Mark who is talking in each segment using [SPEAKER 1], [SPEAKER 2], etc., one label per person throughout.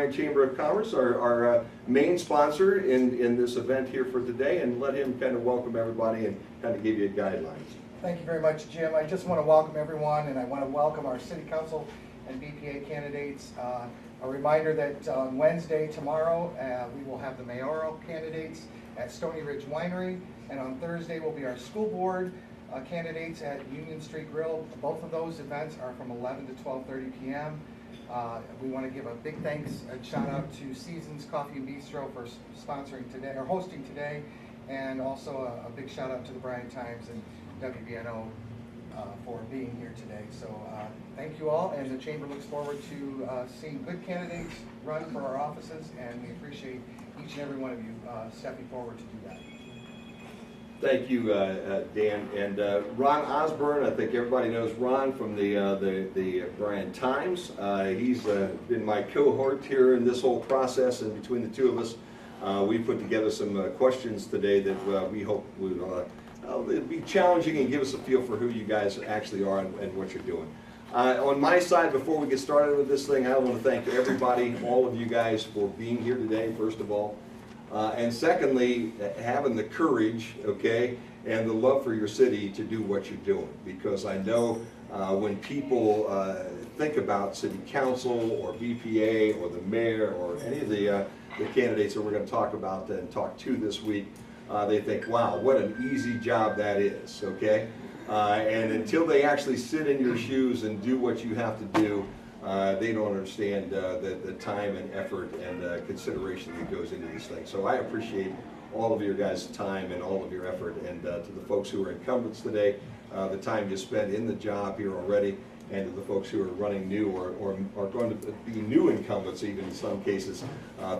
[SPEAKER 1] Bryan Chamber of Commerce, our main sponsor in this event here for today, and let him kind of welcome everybody and kind of give you guidelines.
[SPEAKER 2] Thank you very much, Jim. I just want to welcome everyone, and I want to welcome our City Council and BPA candidates. A reminder that on Wednesday, tomorrow, we will have the mayoral candidates at Stony Ridge Winery, and on Thursday will be our school board candidates at Union Street Grill. Both of those events are from 11 to 12:30 p.m. We want to give a big thanks and shout out to Seasons Coffee and Bistro for sponsoring today, or hosting today, and also a big shout out to the Bryan Times and WBNO for being here today. So thank you all, and the Chamber looks forward to seeing good candidates run for our offices, and we appreciate each and every one of you stepping forward to do that.
[SPEAKER 1] Thank you, Dan. And Ron Osborne, I think everybody knows Ron from the Bryan Times. He's been my cohort here in this whole process, and between the two of us, we put together some questions today that we hope would be challenging and give us a feel for who you guys actually are and what you're doing. On my side, before we get started with this thing, I want to thank everybody, all of you guys, for being here today, first of all. And secondly, having the courage, okay, and the love for your city to do what you're doing. Because I know when people think about city council or BPA or the mayor or any of the candidates that we're going to talk about and talk to this week, they think, wow, what an easy job that is, okay? And until they actually sit in your shoes and do what you have to do, they don't understand the time and effort and consideration that goes into these things. So I appreciate all of your guys' time and all of your effort, and to the folks who are incumbents today, the time you spent in the job here already, and to the folks who are running new or are going to be new incumbents even in some cases,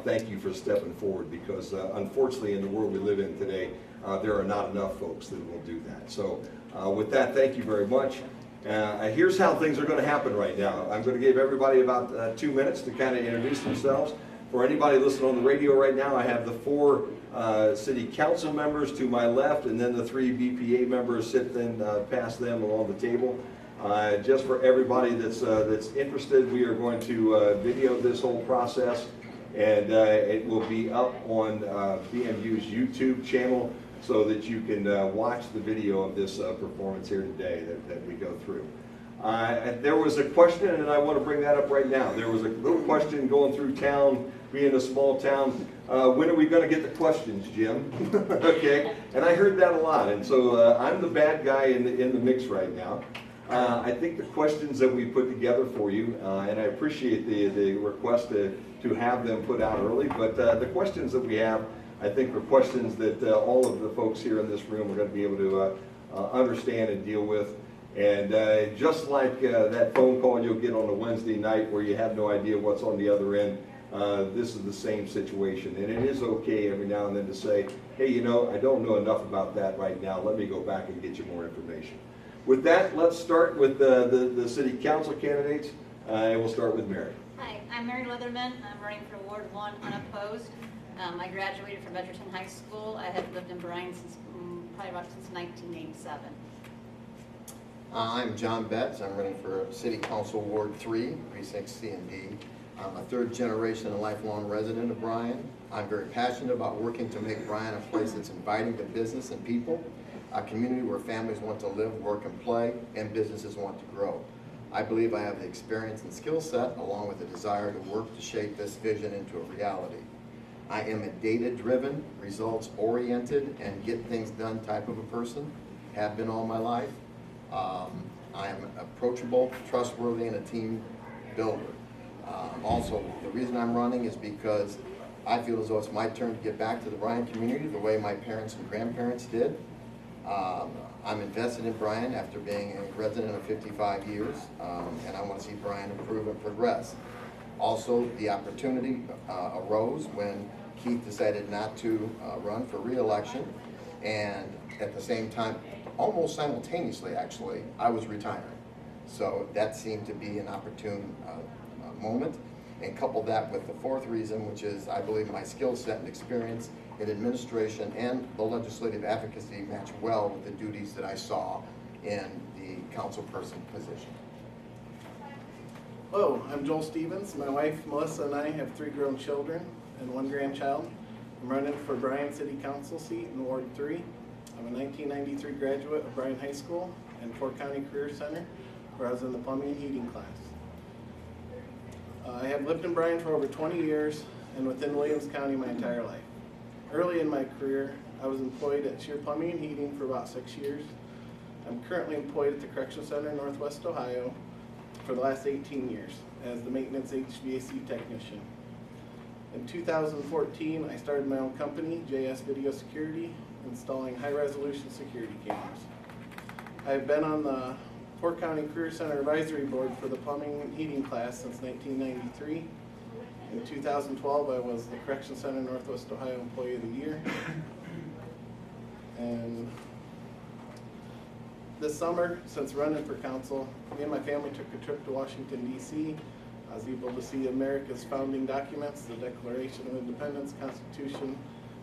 [SPEAKER 1] thank you for stepping forward, because unfortunately in the world we live in today, there are not enough folks that will do that. So with that, thank you very much. Here's how things are going to happen right now. I'm going to give everybody about 2 minutes to kind of introduce themselves. For anybody listening on the radio right now, I have the 4 city council members to my left, and then the 3 BPA members sitting past them along the table. Just for everybody that's interested, we are going to video this whole process, and it will be up on BMU's YouTube channel, so that you can watch the video of this performance here today that we go through. There was a question, and I want to bring that up right now. There was a little question going through town, being a small town. When are we going to get the questions, Jim? Okay, and I heard that a lot, and so I'm the bad guy in the mix right now. I think the questions that we put together for you, and I appreciate the request to have them put out early, but the questions that we have, I think, are questions that all of the folks here in this room are going to be able to understand and deal with. And just like that phone call you'll get on a Wednesday night where you have no idea what's on the other end, this is the same situation. And it is okay every now and then to say, hey, you know, I don't know enough about that right now. Let me go back and get you more information. With that, let's start with the city council candidates, and we'll start with Mary.
[SPEAKER 3] Hi, I'm Mary Leatherman. I'm running for Ward 1 unopposed. I graduated from Edgerton High School. I have lived in Bryan since probably since 1987.
[SPEAKER 4] I'm John Betts. I'm running for City Council Ward 3, Precincts C and D. I'm a 3rd generation and lifelong resident of Bryan. I'm very passionate about working to make Bryan a place that's inviting to business and people, a community where families want to live, work, and play, and businesses want to grow. I believe I have the experience and skill set, along with the desire to work to shape this vision into a reality. I am a data-driven, results-oriented, and get things done type of a person, have been all my life. I am approachable, trustworthy, and a team builder. Also, the reason I'm running is because I feel as though it's my turn to get back to the Bryan community the way my parents and grandparents did. I'm invested in Bryan after being a resident of 55 years, and I want to see Bryan improve and progress. Also, the opportunity arose when Keith decided not to run for re-election, and at the same time, almost simultaneously actually, I was retiring. So that seemed to be an opportune moment, and couple that with the 4th reason, which is I believe my skill set and experience in administration and the legislative advocacy match well with the duties that I saw in the councilperson position.
[SPEAKER 5] Hello, I'm Joel Stevens. My wife Melissa and I have 3 grown children and 1 grandchild. I'm running for Bryan City Council seat in Ward 3. I'm a 1993 graduate of Bryan High School and Fort County Career Center, where I was in the plumbing and heating class. I have lived in Bryan for over 20 years and within Williams County my entire life. Early in my career, I was employed at Shear Plumbing and Heating for about 6 years. I'm currently employed at the Correction Center in Northwest Ohio for the last 18 years as the maintenance HVAC technician. In 2014, I started my own company, JS Video Security, installing high-resolution security cameras. I've been on the Fort County Career Center Advisory Board for the plumbing and heating class since 1993. In 2012, I was the Correction Center Northwest Ohio Employee of the Year. And this summer, since running for council, me and my family took a trip to Washington, D.C. I was able to see America's founding documents, the Declaration of Independence, Constitution,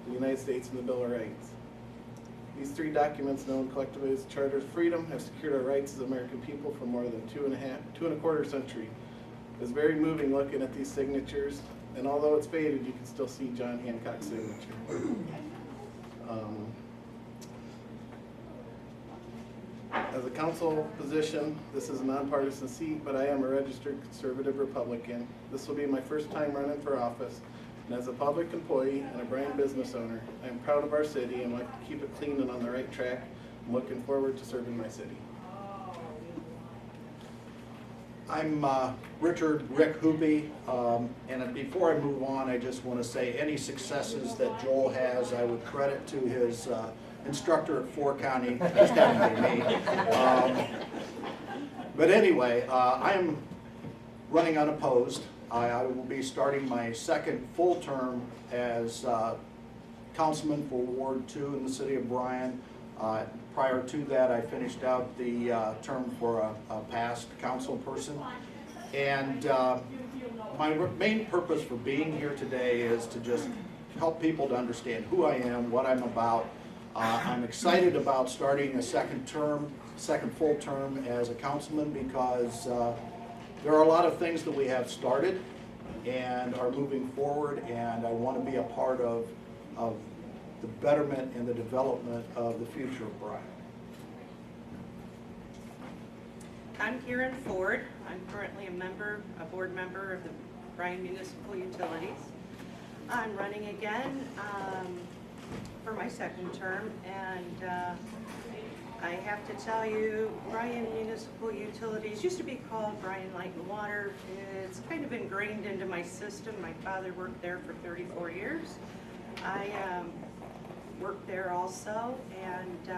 [SPEAKER 5] the United States, and the Bill of Rights. These 3 documents, known collectively as the Charter of Freedom, have secured our rights as American people for more than 2.25 centuries. It's very moving looking at these signatures, and although it's faded, you can still see John Hancock's signature. As a council position, this is a nonpartisan seat, but I am a registered conservative Republican. This will be my first time running for office, and as a public employee and a Bryan business owner, I am proud of our city and like to keep it clean and on the right track. I'm looking forward to serving my city.
[SPEAKER 6] I'm Rick Hoopy, and before I move on, I just want to say any successes that Joel has, I would credit to his instructor at Fort County. That's definitely me. But anyway, I am running unopposed. I will be starting my 2nd full term as councilman for Ward 2 in the city of Bryan. Prior to that, I finished out the term for a past council person. And my main purpose for being here today is to just help people to understand who I am, what I'm about. I'm excited about starting a 2nd full term as a councilman because there are a lot of things that we have started and are moving forward, and I want to be a part of the betterment and the development of the future of Bryan.
[SPEAKER 7] I'm Karen Ford. I'm currently a board member of the Bryan Municipal Utilities. I'm running again for my 2nd term, and I have to tell you, Bryan Municipal Utilities used to be called Bryan Light and Water. It's kind of ingrained into my system. My father worked there for 34 years. I worked there also, and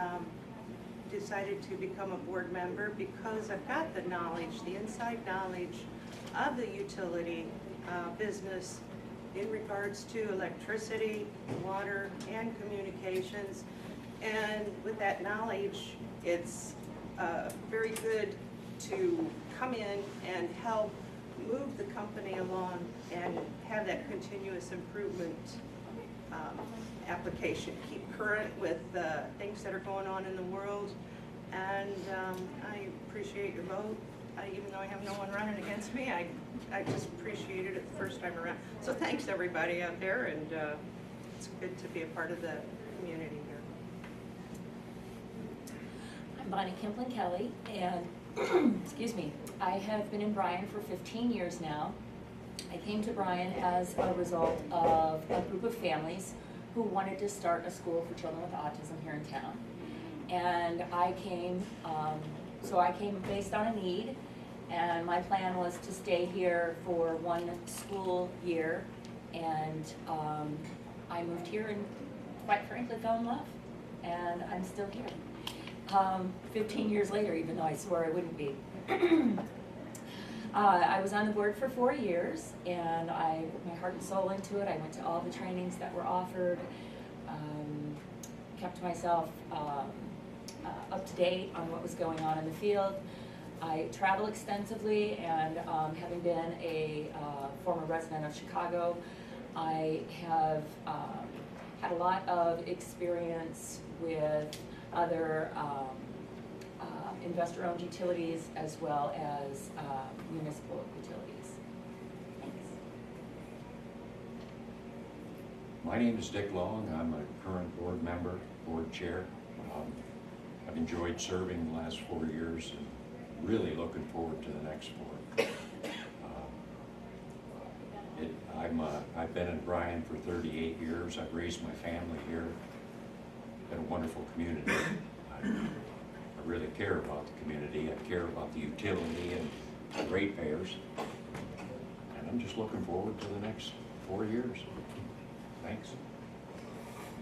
[SPEAKER 7] decided to become a board member because I've got the knowledge, the inside knowledge of the utility business in regards to electricity, water, and communications. And with that knowledge, it's very good to come in and help move the company along and have that continuous improvement application, keep current with things that are going on in the world. And I appreciate your vote. Even though I have no one running against me, I just appreciated it the first time around. So thanks everybody out there, and it's good to be a part of the community here.
[SPEAKER 8] I'm Bonnie Kimplin Kelly, and excuse me, I have been in Bryan for 15 years now. I came to Bryan as a result of a group of families who wanted to start a school for children with autism here in town. And I came based on a need, and my plan was to stay here for 1 school year, and I moved here and quite frankly fell in love, and I'm still here. 15 years later, even though I swore I wouldn't be. I was on the board for 4 years, and I put my heart and soul into it. I went to all the trainings that were offered, kept myself up to date on what was going on in the field. I travel extensively, and having been a former resident of Chicago, I have had a lot of experience with other investor-owned utilities as well as municipal utilities. Thanks.
[SPEAKER 9] My name is Dick Long. I'm a current board member, board chair. I've enjoyed serving the last 4 years and really looking forward to the next 4. I've been in Bryan for 38 years. I've raised my family here. It's been a wonderful community. I really care about the community. I care about the utility and the ratepayers. And I'm just looking forward to the next 4 years. Thanks.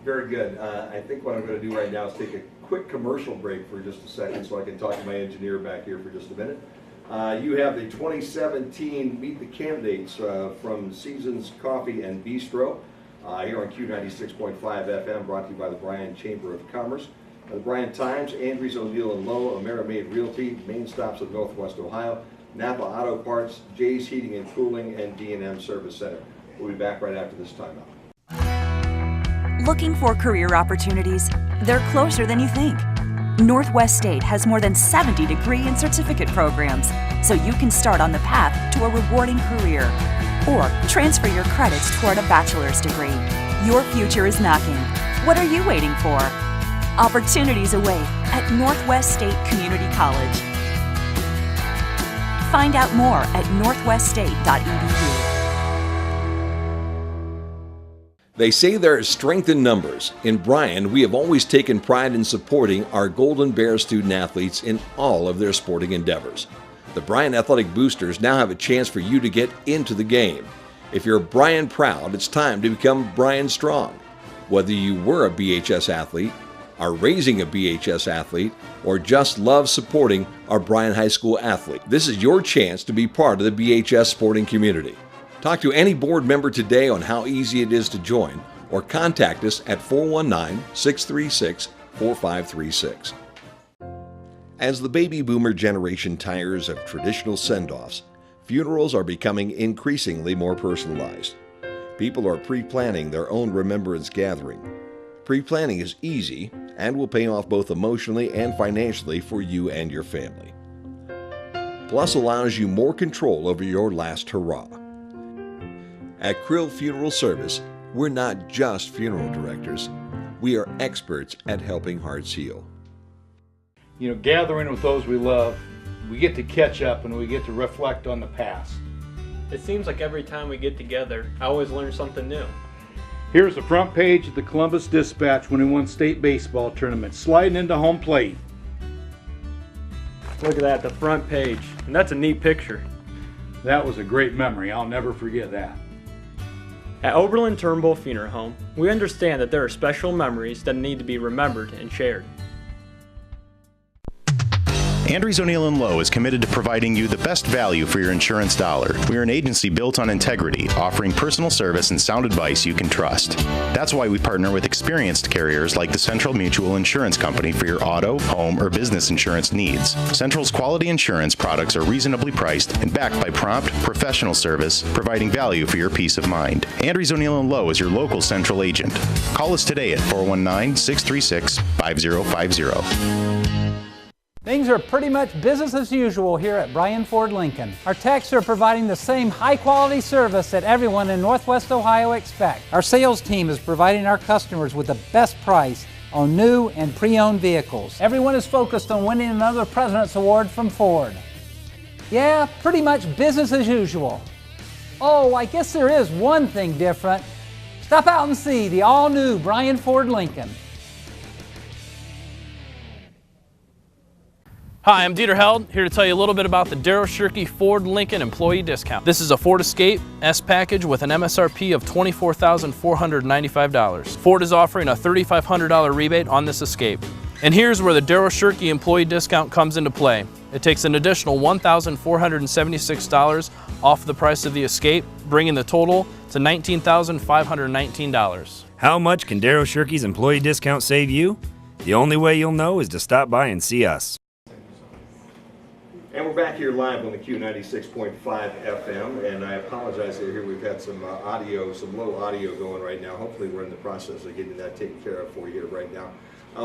[SPEAKER 1] Very good. I think what I'm going to do right now is take a quick commercial break for just a second so I can talk to my engineer back here for just a minute. You have the 2017 Meet the Candidates from Seasons Coffee and Bistro here on Q96.5 FM, brought to you by the Bryan Chamber of Commerce. The Bryan Times, Andrews, O'Neill & Lowe, Amerimaid Realty, Main Stops of Northwest Ohio, Napa Auto Parts, Jay's Heating and Cooling, and D&M Service Center. We'll be back right after this timeout.
[SPEAKER 10] Looking for career opportunities? They're closer than you think. Northwest State has more than 70 degree and certificate programs, so you can start on the path to a rewarding career. Or transfer your credits toward a bachelor's degree. Your future is knocking. What are you waiting for? Opportunities await at Northwest State Community College. Find out more at northweststate.edu.
[SPEAKER 1] They say there is strength in numbers. In Bryan, we have always taken pride in supporting our Golden Bear student athletes in all of their sporting endeavors. The Bryan Athletic Boosters now have a chance for you to get into the game. If you're Bryan proud, it's time to become Bryan strong. Whether you were a BHS athlete, are raising a BHS athlete, or just love supporting our Bryan High School athlete, this is your chance to be part of the BHS sporting community. Talk to any board member today on how easy it is to join, or contact us at 419-636-4536. As the baby boomer generation tires of traditional send-offs, funerals are becoming increasingly more personalized. People are pre-planning their own remembrance gathering. Pre-planning is easy and will pay off both emotionally and financially for you and your family. Plus allows you more control over your last hurrah. At Krill Funeral Service, we're not just funeral directors. We are experts at helping hearts heal.
[SPEAKER 11] You know, gathering with those we love, we get to catch up and we get to reflect on the past.
[SPEAKER 12] It seems like every time we get together, I always learn something new.
[SPEAKER 11] Here's the front page of the Columbus Dispatch when he won state baseball tournament, sliding into home plate.
[SPEAKER 12] Look at that, the front page. And that's a neat picture.
[SPEAKER 11] That was a great memory. I'll never forget that.
[SPEAKER 12] At Oberlin Turnbull Funeral Home, we understand that there are special memories that need to be remembered and shared.
[SPEAKER 13] Andrews O'Neill & Lowe is committed to providing you the best value for your insurance dollar. We are an agency built on integrity, offering personal service and sound advice you can trust. That's why we partner with experienced carriers like the Central Mutual Insurance Company for your auto, home, or business insurance needs. Central's quality insurance products are reasonably priced and backed by prompt, professional service, providing value for your peace of mind. Andrews O'Neill & Lowe is your local Central agent. Call us today at 419-636-5050.
[SPEAKER 14] Things are pretty much business as usual here at Bryan Ford Lincoln. Our techs are providing the same high-quality service that everyone in Northwest Ohio expects. Our sales team is providing our customers with the best price on new and pre-owned vehicles. Everyone is focused on winning another President's Award from Ford. Yeah, pretty much business as usual. Oh, I guess there is one thing different. Stop out and see the all-new Bryan Ford Lincoln.
[SPEAKER 15] Hi, I'm Dieter Held, here to tell you a little bit about the Darryl Shirkey Ford Lincoln Employee Discount. This is a Ford Escape S package with an MSRP of $24,495. Ford is offering a $3,500 rebate on this Escape. And here's where the Darryl Shirkey Employee Discount comes into play. It takes an additional $1,476 off the price of the Escape, bringing the total to $19,519.
[SPEAKER 16] How much can Darryl Shirkey's Employee Discount save you? The only way you'll know is to stop by and see us.
[SPEAKER 1] And we're back here live on the Q96.5 FM, and I apologize here we've had some low audio going right now. Hopefully we're in the process of getting that taken care of for you right now.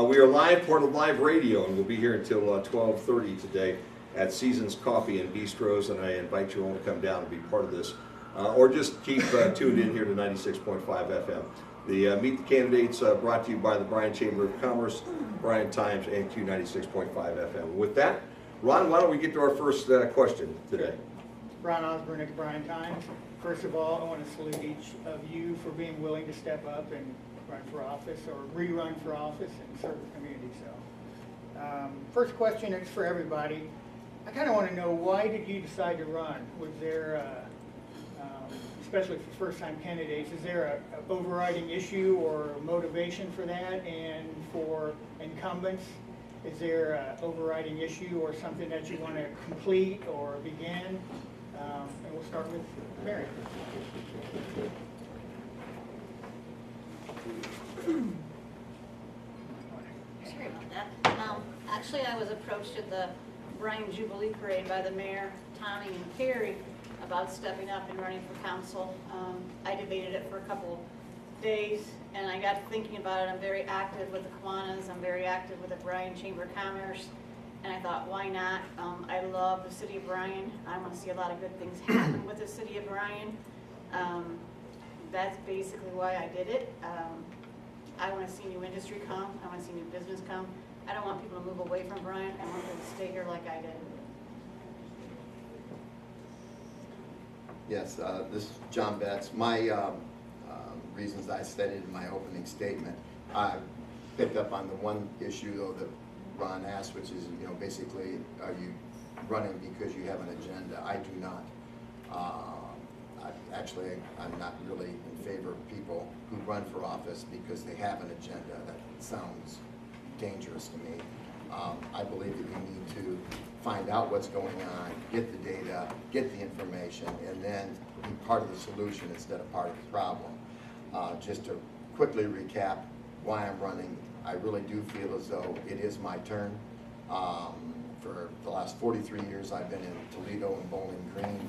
[SPEAKER 1] We are live, part of live radio, and we'll be here until 12:30 today at Seasons Coffee and Bistros, and I invite you all to come down and be part of this, or just keep tuned in here to 96.5 FM. The Meet the Candidates brought to you by the Bryan Chamber of Commerce, Bryan Times, and Q96.5 FM. With that, Ron, why don't we get to our first question today?
[SPEAKER 17] Ron Osborne at the Bryan Times. First of all, I want to salute each of you for being willing to step up and run for office or rerun for office and serve the community. So, first question is for everybody. I kind of want to know, why did you decide to run? Was there, especially for first-time candidates, is there an overriding issue or motivation for that? And for incumbents, is there an overriding issue or something that you want to complete or begin? And we'll start with Mary.
[SPEAKER 3] Sorry about that. Actually, I was approached at the Bryan Jubilee Parade by the mayor, Tommy, and Carrie about stepping up and running for council. I debated it for a couple days, and I got thinking about it. I'm very active with the Kiwanis. I'm very active with the Bryan Chamber of Commerce, and I thought, why not? I love the city of Bryan. I want to see a lot of good things happen with the city of Bryan. That's basically why I did it. I want to see new industry come. I want to see new business come. I don't want people to move away from Bryan. I want them to stay here like I did.
[SPEAKER 4] Yes, this is John Betts. My reasons I stated in my opening statement, I picked up on the one issue though that Ron asked, which is, basically, are you running because you have an agenda? I do not. I'm not really in favor of people who run for office because they have an agenda. That sounds dangerous to me. I believe that you need to find out what's going on, get the data, get the information, and then be part of the solution instead of part of the problem. Just to quickly recap why I'm running, I really do feel as though it is my turn. For the last 43 years, I've been in Toledo and Bowling Green,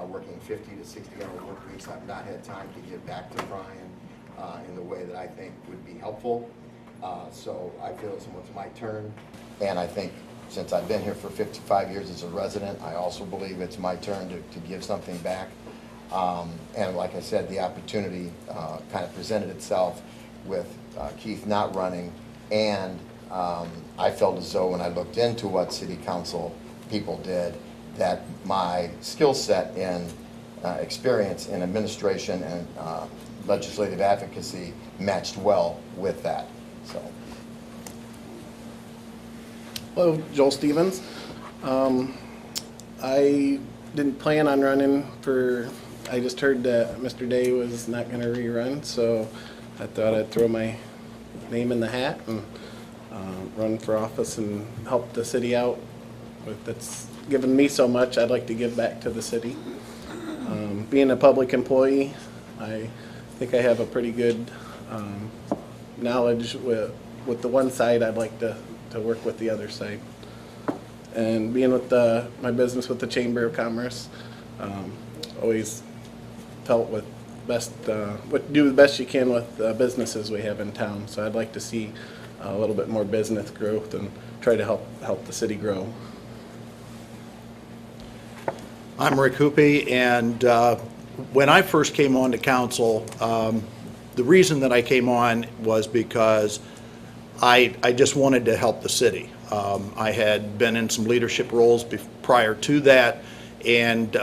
[SPEAKER 4] working 50 to 60-hour work weeks. I've not had time to give back to Bryan in the way that I think would be helpful. So I feel it's my turn, and I think since I've been here for 55 years as a resident, I also believe it's my turn to give something back. And like I said, the opportunity kind of presented itself with Keith not running, and I felt as though when I looked into what city council people did, that my skill set in experience in administration and legislative advocacy matched well with that. So.
[SPEAKER 5] Hello, Joel Stevens. I didn't plan on running I just heard that Mr. Day was not going to rerun, so I thought I'd throw my name in the hat and run for office and help the city out. That's given me so much, I'd like to give back to the city. Being a public employee, I think I have a pretty good knowledge with the one side. I'd like to work with the other side. And being with my business with the Chamber of Commerce, always felt do the best you can with businesses we have in town. So I'd like to see a little bit more business growth and try to help the city grow.
[SPEAKER 6] I'm Rick Hoopie, and when I first came on to council, the reason that I came on was because I just wanted to help the city. I had been in some leadership roles prior to that, and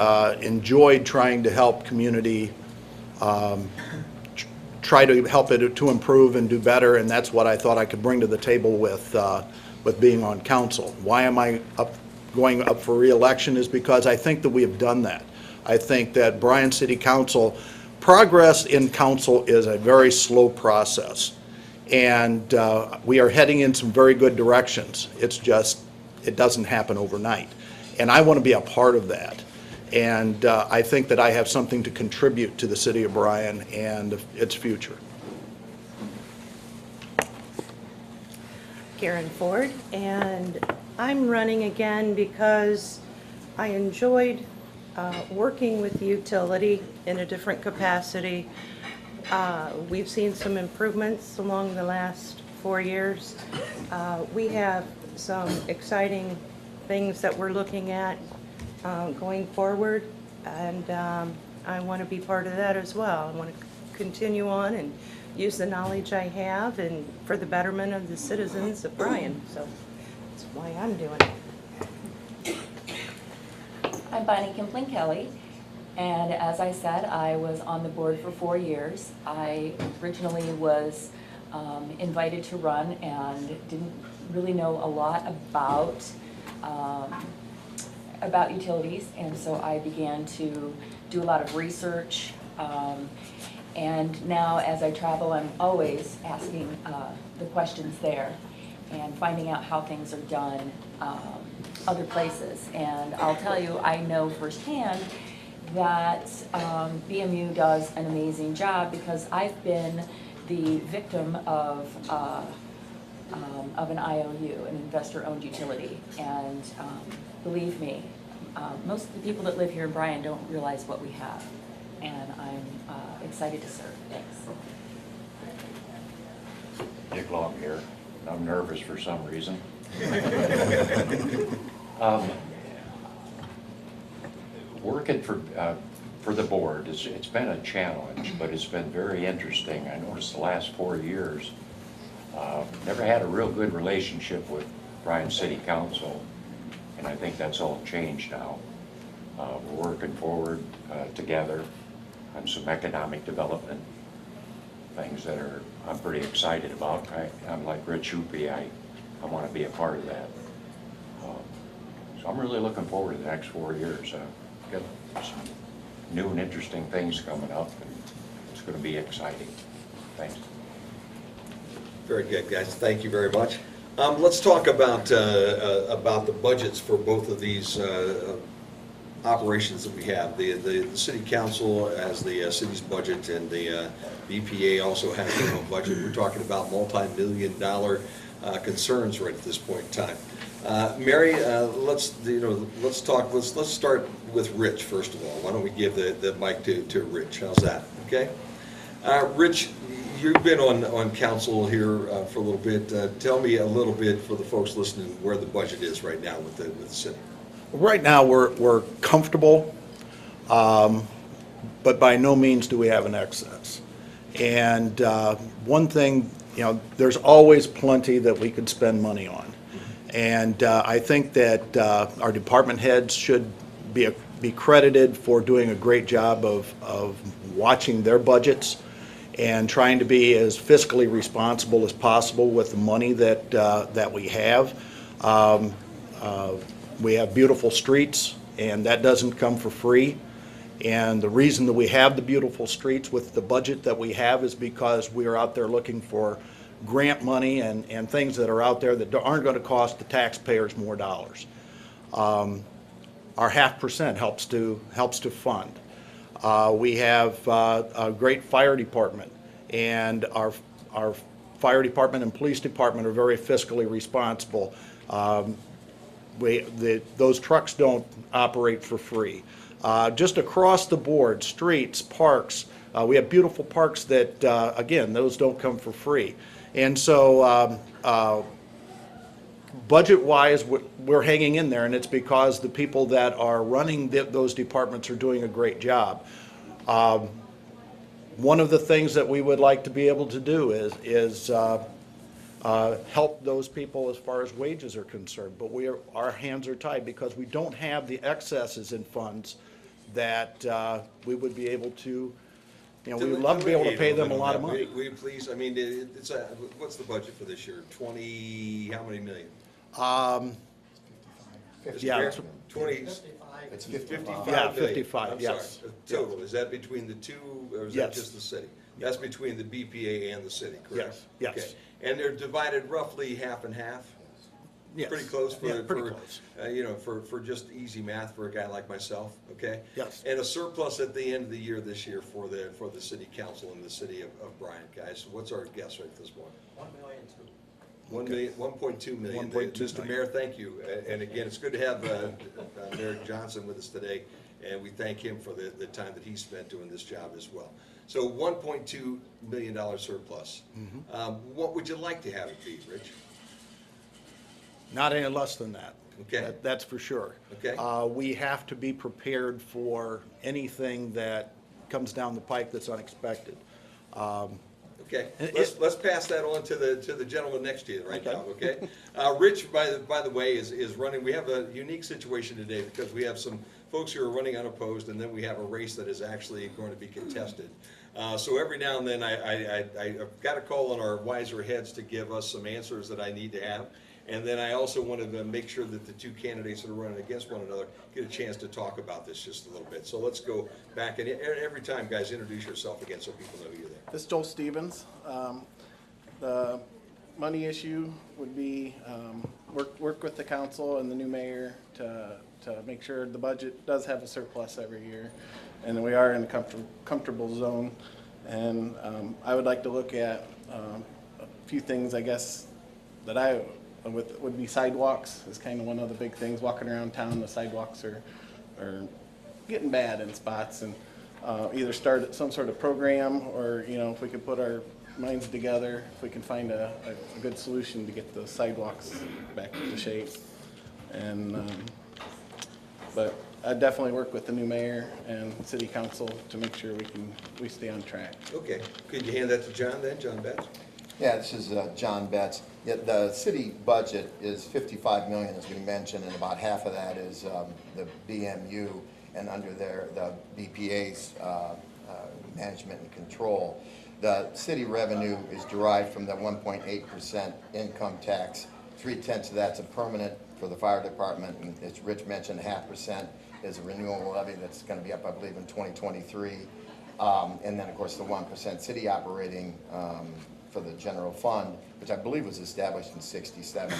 [SPEAKER 6] enjoyed trying to help community, try to help it to improve and do better, and that's what I thought I could bring to the table with being on council. Why am I going up for re-election is because I think that we have done that. I think that Bryan City Council, progress in council is a very slow process, and we are heading in some very good directions. It's just, it doesn't happen overnight. And I want to be a part of that. And I think that I have something to contribute to the city of Bryan and its future.
[SPEAKER 7] Karen Ford, and I'm running again because I enjoyed working with the utility in a different capacity. We've seen some improvements along the last 4 years. We have some exciting things that we're looking at going forward, and I want to be part of that as well. I want to continue on and use the knowledge I have and for the betterment of the citizens of Bryan. So that's why I'm doing it.
[SPEAKER 8] I'm Bonnie Kimplin Kelly, and as I said, I was on the board for 4 years. I originally was invited to run and didn't really know a lot about utilities, and so I began to do a lot of research. And now as I travel, I'm always asking the questions there and finding out how things are done other places. And I'll tell you, I know firsthand that BMU does an amazing job, because I've been the victim of an IOU, an investor-owned utility. And believe me, most of the people that live here in Bryan don't realize what we have. And I'm excited to serve. Thanks.
[SPEAKER 9] Dick Long here. I'm nervous for some reason. Working for the board, it's been a challenge, but it's been very interesting. I noticed the last 4 years, never had a real good relationship with Bryan City Council, and I think that's all changed now. We're working forward together on some economic development things that I'm pretty excited about. I'm like Rich Hoopie, I want to be a part of that. So I'm really looking forward to the next 4 years. Got some new and interesting things coming up, and it's going to be exciting. Thanks.
[SPEAKER 1] Very good, guys. Thank you very much. Let's talk about the budgets for both of these operations that we have. The city council has the city's budget, and the BPA also has their own budget. We're talking about multi-million-dollar concerns right at this point in time. Mary, let's start with Rich first of all. Why don't we give the mic to Rich? How's that? Okay. Rich, you've been on council here for a little bit. Tell me a little bit, for the folks listening, where the budget is right now with the city.
[SPEAKER 6] Right now, we're comfortable, but by no means do we have an excess. And one thing, there's always plenty that we could spend money on. And I think that our department heads should be credited for doing a great job of watching their budgets and trying to be as fiscally responsible as possible with the money that we have. We have beautiful streets, and that doesn't come for free. And the reason that we have the beautiful streets with the budget that we have is because we are out there looking for grant money and things that are out there that aren't going to cost the taxpayers more dollars. Our 0.5% helps to fund. We have a great fire department, and our fire department and police department are very fiscally responsible. Those trucks don't operate for free. Just across the board, streets, parks, we have beautiful parks that, again, those don't come for free. And so budget-wise, we're hanging in there, and it's because the people that are running those departments are doing a great job. One of the things that we would like to be able to do is help those people as far as wages are concerned, but our hands are tied because we don't have the excesses in funds that we would be able to. We would love to be able to pay them a lot of money.
[SPEAKER 1] Will you please? I mean, what's the budget for this year? 20? How many million?
[SPEAKER 6] Yeah,
[SPEAKER 1] 20.
[SPEAKER 4] It's 55.
[SPEAKER 6] Yeah, 55.
[SPEAKER 1] I'm
[SPEAKER 6] yes.
[SPEAKER 1] sorry. Total. Is that between the two, or is that just the city? That's between the BPA and the city, correct?
[SPEAKER 6] Yes.
[SPEAKER 1] Okay. And they're divided roughly half and half.
[SPEAKER 6] Yes.
[SPEAKER 1] Pretty close
[SPEAKER 6] pretty close.
[SPEAKER 1] For just easy math for a guy like myself, okay?
[SPEAKER 6] Yes.
[SPEAKER 1] And a surplus at the end of the year this year for the city council and the city of Bryan, guys. What's our guess right at this point? 1.2 million. Mr. Mayor, thank you. And again, it's good to have Mayor Johnson with us today, and we thank him for the time that he spent doing this job as well. So $1.2 million surplus. What would you like to have it be, Rich?
[SPEAKER 6] Not any less than that.
[SPEAKER 1] Okay.
[SPEAKER 6] That's for sure.
[SPEAKER 1] Okay.
[SPEAKER 6] We have to be prepared for anything that comes down the pike that's unexpected.
[SPEAKER 1] Okay,
[SPEAKER 6] And
[SPEAKER 1] let's pass that on to the gentleman next to you right
[SPEAKER 6] Okay.
[SPEAKER 1] now, okay? Rich, by the way, is running. We have a unique situation today because we have some folks who are running unopposed, and then we have a race that is actually going to be contested. So every now and then I've got to call on our wiser heads to give us some answers that I need to have. And then I also wanted to make sure that the two candidates that are running against one another get a chance to talk about this just a little bit. So let's go back, and every time, guys, introduce yourself again so people know you're there.
[SPEAKER 5] This is Joel Stevens. The money issue would be work with the council and the new mayor to make sure the budget does have a surplus every year, and then we are in a comfortable zone. And I would like to look at a few things, I guess, that would be sidewalks is kind of one of the big things. Walking around town, the sidewalks are getting bad in spots, and either start some sort of program, or if we could put our minds together, if we can find a good solution to get the sidewalks back into shape. And but I definitely work with the new mayor and city council to make sure we stay on track.
[SPEAKER 1] Okay, could you hand that to John then, John Betts?
[SPEAKER 4] Yeah, this is John Betts. Yeah, the city budget is $55 million, as we mentioned, and about half of that is the BMU, and under there, the BPA's management and control. The city revenue is derived from the 1.8% income tax. 3/10 of that's a permanent for the fire department, and as Rich mentioned, 0.5% is a renewal levy that's going to be up, I believe, in 2023. And then, of course, the 1% city operating for the general fund, which I believe was established in '67.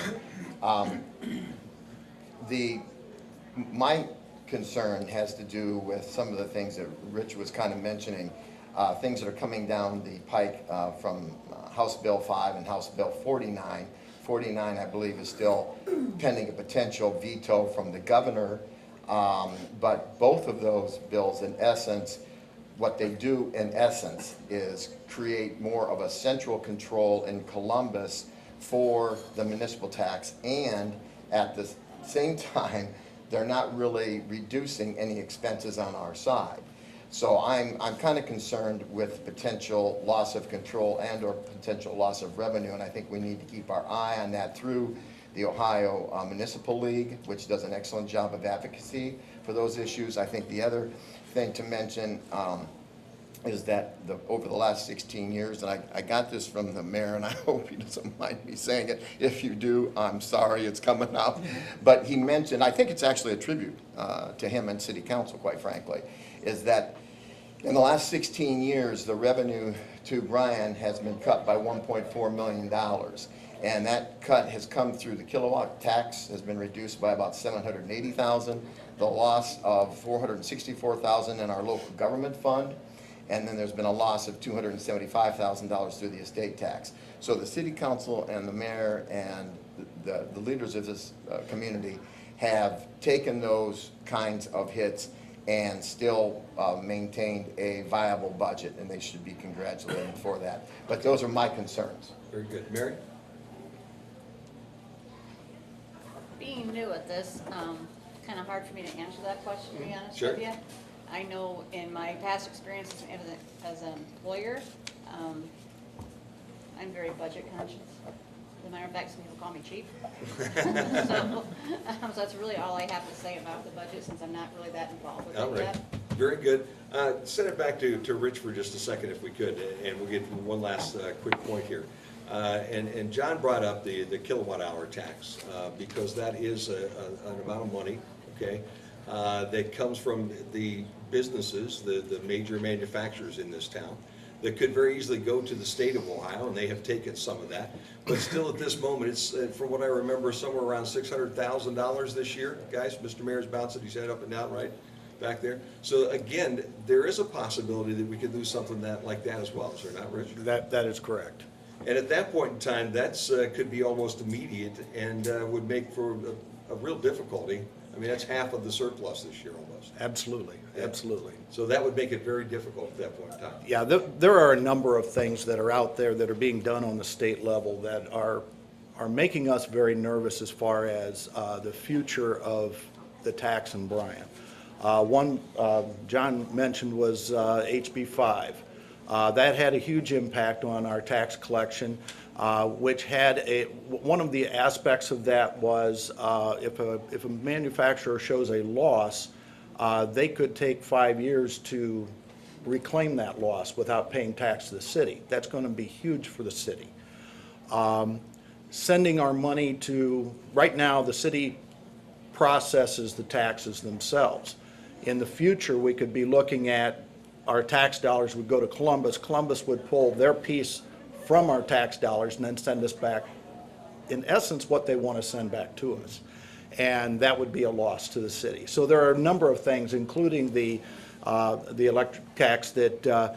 [SPEAKER 4] My concern has to do with some of the things that Rich was kind of mentioning, things that are coming down the pike from House Bill 5 and House Bill 49. 49, I believe, is still pending a potential veto from the governor, but both of those bills, in essence, what they do in essence is create more of a central control in Columbus for the municipal tax, and at the same time they're not really reducing any expenses on our side. So I'm kind of concerned with potential loss of control and or potential loss of revenue, and I think we need to keep our eye on that through the Ohio Municipal League, which does an excellent job of advocacy for those issues. I think the other thing to mention is that over the last 16 years, and I got this from the mayor, and I hope he doesn't mind me saying it. If you do, I'm sorry, it's coming out. But he mentioned, I think it's actually a tribute to him and city council, quite frankly, is that in the last 16 years, the revenue to Bryan has been cut by $1.4 million. And that cut has come through the kilowatt tax has been reduced by about $780,000, the loss of $464,000 in our local government fund, and then there's been a loss of $275,000 through the estate tax. So the city council and the mayor and the leaders of this community have taken those kinds of hits and still maintained a viable budget, and they should be congratulated for that. But those are my concerns.
[SPEAKER 1] Very good. Mary?
[SPEAKER 3] Being new at this, kind of hard for me to answer that question, to be honest
[SPEAKER 1] Sure.
[SPEAKER 3] with you. I know in my past experience as an employer, I'm very budget conscious. As a matter of fact, some people call me cheap. So that's really all I have to say about the budget, since I'm not really that involved with
[SPEAKER 1] All
[SPEAKER 3] it
[SPEAKER 1] right.
[SPEAKER 3] yet.
[SPEAKER 1] Very good. Send it back to Rich for just a second if we could, and we'll get one last quick point here. And John brought up the kilowatt hour tax because that is an amount of money, okay, that comes from the businesses, the major manufacturers in this town, that could very easily go to the state of Ohio, and they have taken some of that. But still, at this moment, it's, from what I remember, somewhere around $600,000 this year. Guys, Mr. Mayor's bouncing his head up and down, right back there. So again, there is a possibility that we could lose something like that as well. Is there not, Rich?
[SPEAKER 6] That is correct.
[SPEAKER 1] And at that point in time, that's could be almost immediate and would make for a real difficulty I mean, that's half of the surplus this year almost.
[SPEAKER 6] Absolutely,
[SPEAKER 1] Yeah.
[SPEAKER 6] absolutely.
[SPEAKER 1] So that would make it very difficult at that point in time.
[SPEAKER 6] Yeah, there are a number of things that are out there that are being done on the state level that are making us very nervous as far as the future of the tax in Bryan. One John mentioned was HB 5. That had a huge impact on our tax collection, which had one of the aspects of that was if a manufacturer shows a loss, they could take 5 years to reclaim that loss without paying tax to the city. That's going to be huge for the city. Sending our money to, right now the city processes the taxes themselves. In the future, we could be looking at our tax dollars would go to Columbus. Columbus would pull their piece from our tax dollars and then send us back, in essence, what they want to send back to us. And that would be a loss to the city. So there are a number of things, including the electric tax that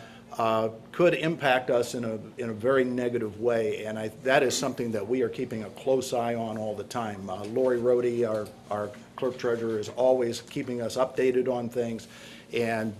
[SPEAKER 6] could impact us in a very negative way, and that is something that we are keeping a close eye on all the time. Lori Rohde, our clerk treasurer, is always keeping us updated on things, and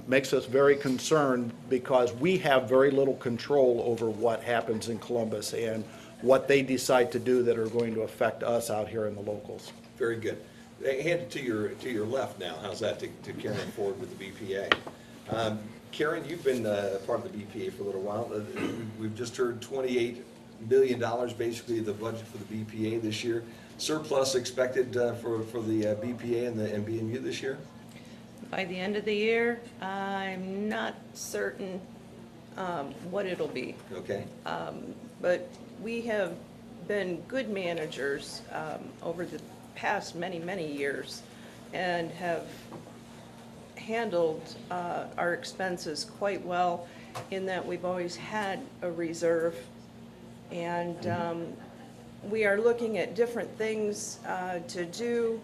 [SPEAKER 6] makes us very concerned because we have very little control over what happens in Columbus and what they decide to do that are going to affect us out here in the locals.
[SPEAKER 1] Very good. Hand it to your left now. How's that to Karen Ford with the BPA? Karen, you've been part of the BPA for a little while. We've just heard $28 million basically the budget for the BPA this year. Surplus expected for the BPA and BMU this year?
[SPEAKER 7] By the end of the year, I'm not certain what it'll be.
[SPEAKER 1] Okay.
[SPEAKER 7] But we have been good managers over the past many years and have handled our expenses quite well in that we've always had a reserve, and we are looking at different things to do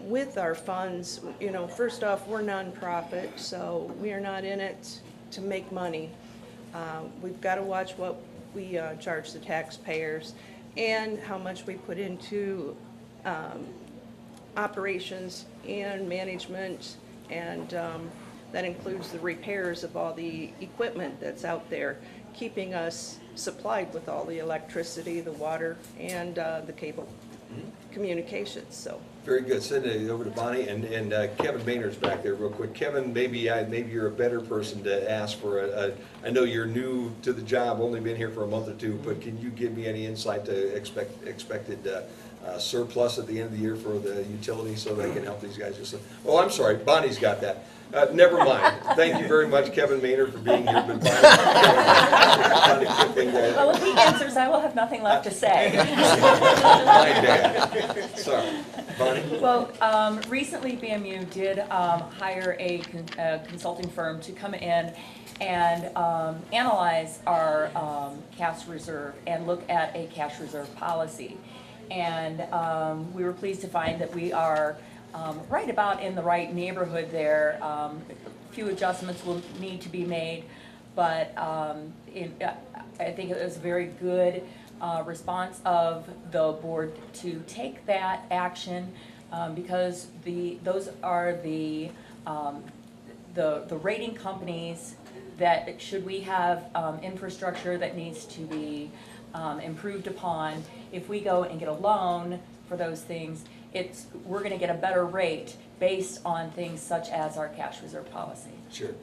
[SPEAKER 7] with our funds. You know, first off, we're nonprofit, so we are not in it to make money. We've got to watch what we charge the taxpayers and how much we put into operations and management, and that includes the repairs of all the equipment that's out there, keeping us supplied with all the electricity, the water, and the cable communications. So
[SPEAKER 1] very good. Send it over to Bonnie, and Kevin Maynard's back there real quick. Kevin, maybe you're a better person to ask for I know you're new to the job, only been here for a month or two, but can you give me any insight to expected surplus at the end of the year for the utilities so they can help these guys? Oh, I'm sorry, Bonnie's got that. Never mind. Thank you very much, Kevin Maynard, for being here. But
[SPEAKER 8] well, if he answers, I will have nothing left to say.
[SPEAKER 1] My bad. Sorry. Bonnie?
[SPEAKER 8] Well, recently BMU did hire a consulting firm to come in and analyze our cash reserve and look at a cash reserve policy. And we were pleased to find that we are right about in the right neighborhood there. A few adjustments will need to be made, but I think it was a very good response of the board to take that action because those are the rating companies that should we have infrastructure that needs to be improved upon, if we go and get a loan for those things, we're going to get a better rate based on things such as our cash reserve policy.
[SPEAKER 1] Sure.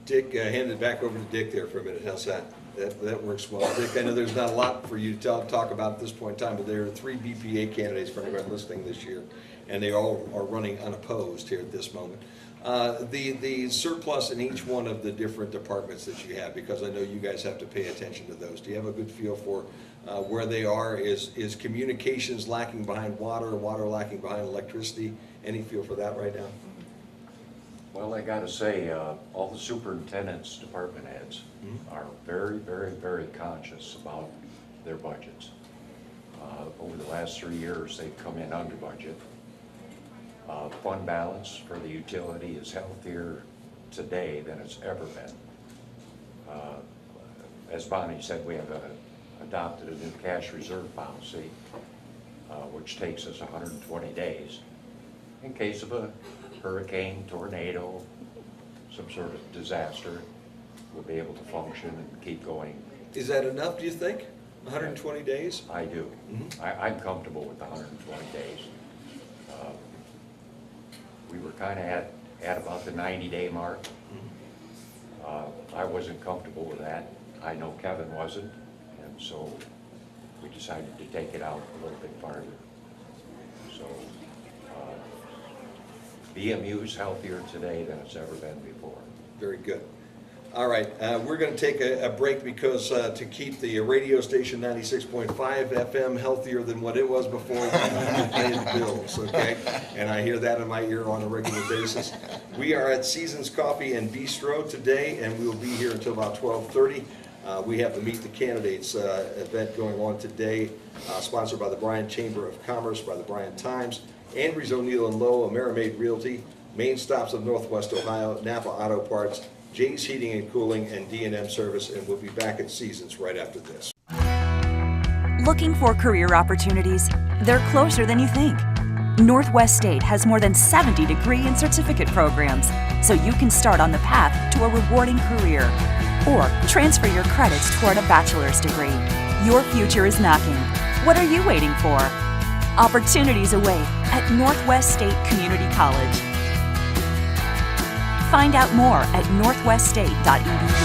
[SPEAKER 1] Dick, hand it back over to Dick there for a minute. How's that? That works well. Dick, I know there's not a lot for you to talk about at this point in time, but there are 3 BPA candidates for anyone listening this year, and they all are running unopposed here at this moment. The surplus in each one of the different departments that you have, because I know you guys have to pay attention to those. Do you have a good feel for where they are? Is communications lacking behind water lacking behind electricity? Any feel for that right now?
[SPEAKER 9] Well, I gotta say, all the superintendent's department heads are very conscious about their budgets. Over the last 3 years, they've come in under budget. Fund balance for the utility is healthier today than it's ever been. As Bonnie said, we have adopted a new cash reserve policy. which takes us 120 days. In case of a hurricane, tornado, some sort of disaster, we'll be able to function and keep going.
[SPEAKER 1] Is that enough, do you think? 120 days?
[SPEAKER 9] I do. I'm comfortable with the 120 days. We were kind of at about the 90-day mark. I wasn't comfortable with that. I know Kevin wasn't, and so we decided to take it out a little bit farther. So BMU is healthier today than it's ever been before.
[SPEAKER 1] Very good. All right, we're going to take a break because to keep the radio station 96.5 FM healthier than what it was before, we need to pay the bills, okay? And I hear that in my ear on a regular basis. We are at Seasons Coffee and Bistro today, and we will be here until about 12:30. We have the Meet the Candidates event going on today, sponsored by the Bryan Chamber of Commerce, by the Bryan Times, Andrews O'Neill & Lowe, Amerimaid Realty, Main Stops of Northwest Ohio, Napa Auto Parts, Jay's Heating and Cooling, and D&M Service, and we'll be back at Seasons right after this.
[SPEAKER 10] Looking for career opportunities? They're closer than you think. Northwest State has more than 70 degree and certificate programs, so you can start on the path to a rewarding career. Or transfer your credits toward a bachelor's degree. Your future is knocking. What are you waiting for? Opportunities await at Northwest State Community College. Find out more at northweststate.edu.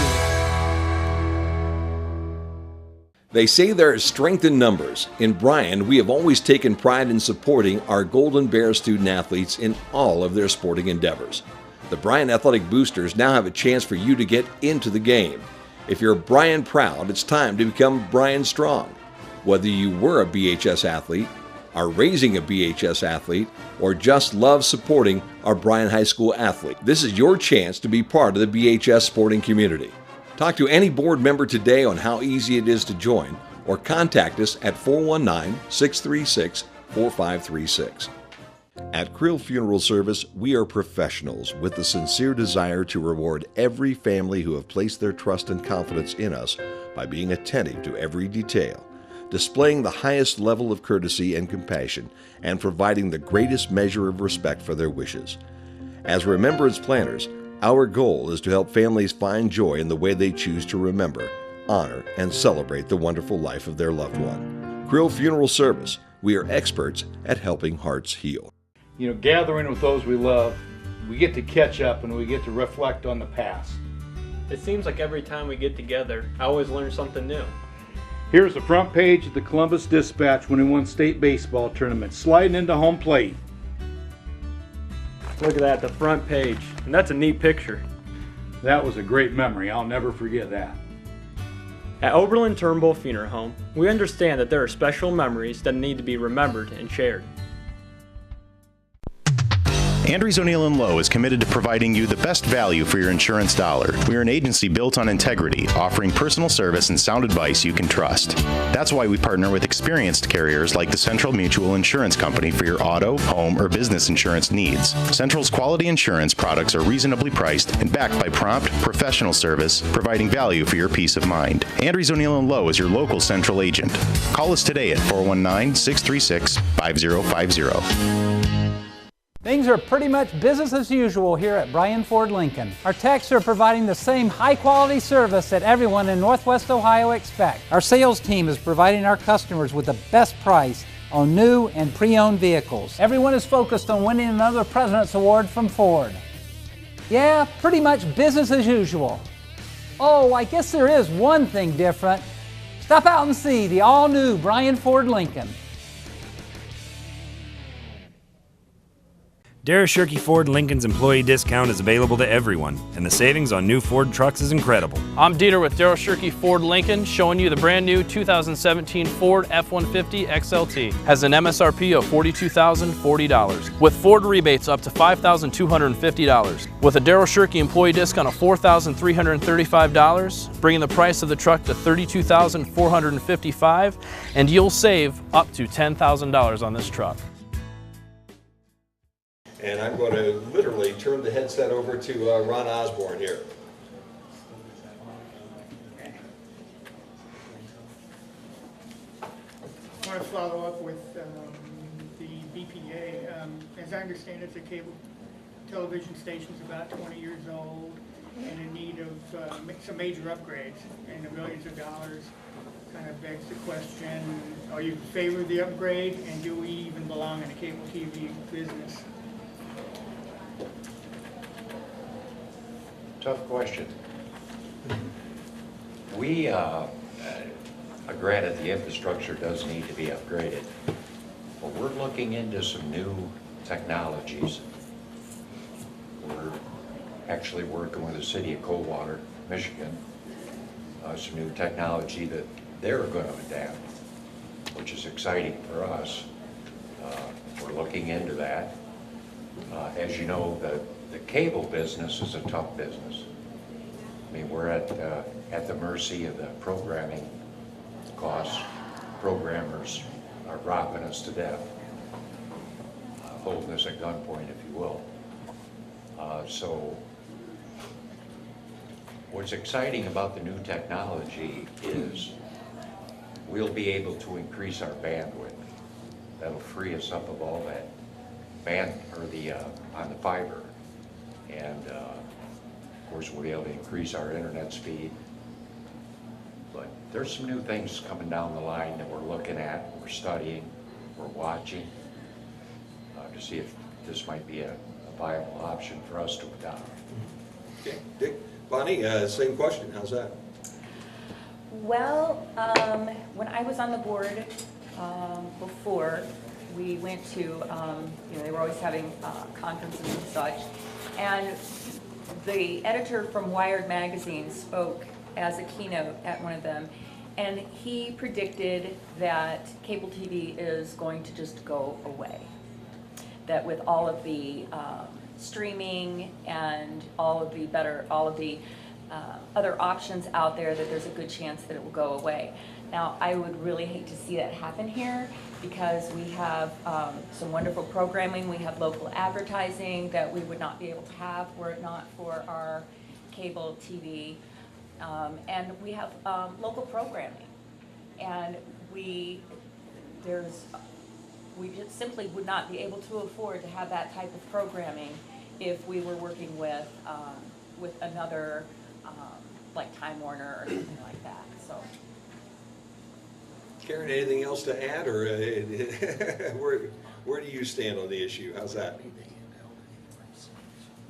[SPEAKER 1] They say there is strength in numbers. In Bryan, we have always taken pride in supporting our Golden Bear student athletes in all of their sporting endeavors. The Bryan Athletic Boosters now have a chance for you to get into the game. If you're Bryan proud, it's time to become Bryan strong. Whether you were a BHS athlete, are raising a BHS athlete, or just love supporting our Bryan High School athlete, this is your chance to be part of the BHS sporting community. Talk to any board member today on how easy it is to join, or contact us at 419-636-4536. At Krill Funeral Service, we are professionals with the sincere desire to reward every family who have placed their trust and confidence in us by being attentive to every detail, displaying the highest level of courtesy and compassion, and providing the greatest measure of respect for their wishes. As remembrance planners, our goal is to help families find joy in the way they choose to remember, honor, and celebrate the wonderful life of their loved one. Krill Funeral Service, we are experts at helping hearts heal.
[SPEAKER 11] You know, gathering with those we love, we get to catch up and we get to reflect on the past.
[SPEAKER 12] It seems like every time we get together, I always learn something new.
[SPEAKER 11] Here's the front page of the Columbus Dispatch when he won state baseball tournament, sliding into home plate.
[SPEAKER 12] Look at that, the front page. And that's a neat picture.
[SPEAKER 11] That was a great memory. I'll never forget that.
[SPEAKER 12] At Oberlin Turnbull Funeral Home, we understand that there are special memories that need to be remembered and shared.
[SPEAKER 13] Andrews O'Neill & Lowe is committed to providing you the best value for your insurance dollar. We are an agency built on integrity, offering personal service and sound advice you can trust. That's why we partner with experienced carriers like the Central Mutual Insurance Company for your auto, home, or business insurance needs. Central's quality insurance products are reasonably priced and backed by prompt, professional service, providing value for your peace of mind. Andrews O'Neill & Lowe is your local Central agent. Call us today at 419-636-5050.
[SPEAKER 14] Things are pretty much business as usual here at Bryan Ford Lincoln. Our techs are providing the same high-quality service that everyone in Northwest Ohio expects. Our sales team is providing our customers with the best price on new and pre-owned vehicles. Everyone is focused on winning another President's Award from Ford. Yeah, pretty much business as usual. Oh, I guess there is one thing different. Stop out and see the all-new Bryan Ford Lincoln.
[SPEAKER 16] Darragh Shirky Ford Lincoln's employee discount is available to everyone, and the savings on new Ford trucks is incredible.
[SPEAKER 15] I'm Dieter with Darragh Shirky Ford Lincoln, showing you the brand new 2017 Ford F-150 XLT. Has an MSRP of $42,040, with Ford rebates up to $5,250. With a Darragh Shirky employee discount of $4,335, bringing the price of the truck to $32,455, and you'll save up to $10,000 on this truck.
[SPEAKER 1] And I'm going to literally turn the headset over to Ron Osborne here.
[SPEAKER 17] I want want to follow up with the BPA. As I understand it, the cable television station's about 20 years old and in need of some major upgrades in the millions of dollars. Kind of begs the question, are you in favor of the upgrade, and do we even belong in the cable TV business?
[SPEAKER 9] Tough question. We, granted, the infrastructure does need to be upgraded, but we're looking into some new technologies. We're actually working with the city of Coldwater, Michigan, some new technology that they're going to adapt, which is exciting for us. We're looking into that. As you know, the cable business is a tough business. I mean, we're at the mercy of the programming costs. Programmers are robbing us to death, holding us at gunpoint, if you will. So what's exciting about the new technology is we'll be able to increase our bandwidth. That'll free us up of all that on the fiber. And of course, we'll be able to increase our internet speed. But there's some new things coming down the line that we're looking at, we're studying, we're watching to see if this might be a viable option for us to adopt.
[SPEAKER 1] Okay, Dick, Bonnie, same question. How's that?
[SPEAKER 8] Well, when I was on the board before, we went to, they were always having conferences and such, and the editor from Wired magazine spoke as a keynote at one of them, and he predicted that cable TV is going to just go away. That with all of the streaming and all of the other options out there, that there's a good chance that it will go away. Now, I would really hate to see that happen here, because we have some wonderful programming. We have local advertising that we would not be able to have were it not for our cable TV. And we have local programming. And we just simply would not be able to afford to have that type of programming if we were working with another, like Time Warner or something like that. So.
[SPEAKER 1] Karen, anything else to add, or where do you stand on the issue? How's that?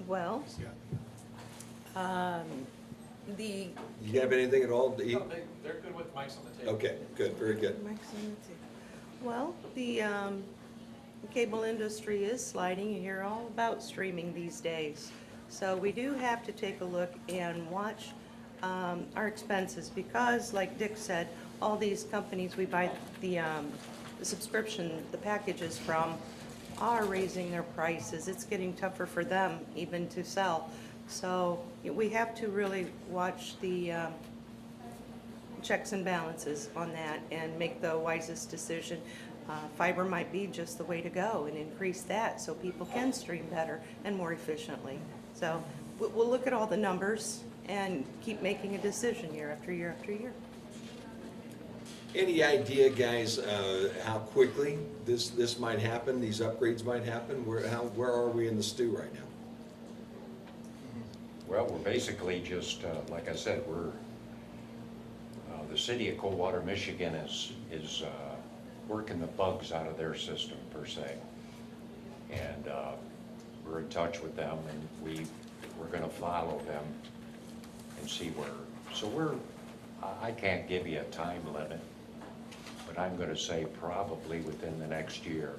[SPEAKER 7] Well,
[SPEAKER 1] You have anything at all?
[SPEAKER 18] No, they're good with mics on the table.
[SPEAKER 1] Okay, good, very good.
[SPEAKER 7] well, the cable industry is sliding. You hear all about streaming these days. So we do have to take a look and watch our expenses, because like Dick said, all these companies we buy the subscription, the packages from, are raising their prices. It's getting tougher for them even to sell. So we have to really watch the checks and balances on that and make the wisest decision. Fiber might be just the way to go, and increase that so people can stream better and more efficiently. So we'll look at all the numbers and keep making a decision year after year after year.
[SPEAKER 1] Any idea, guys, how quickly this might happen, these upgrades might happen? Where are we in the stew right now?
[SPEAKER 9] Well, we're basically just, like I said, the city of Coldwater, Michigan is working the bugs out of their system, per se. And we're in touch with them, and we're going to follow them and see where. So I can't give you a time limit, but I'm going to say probably within the next year,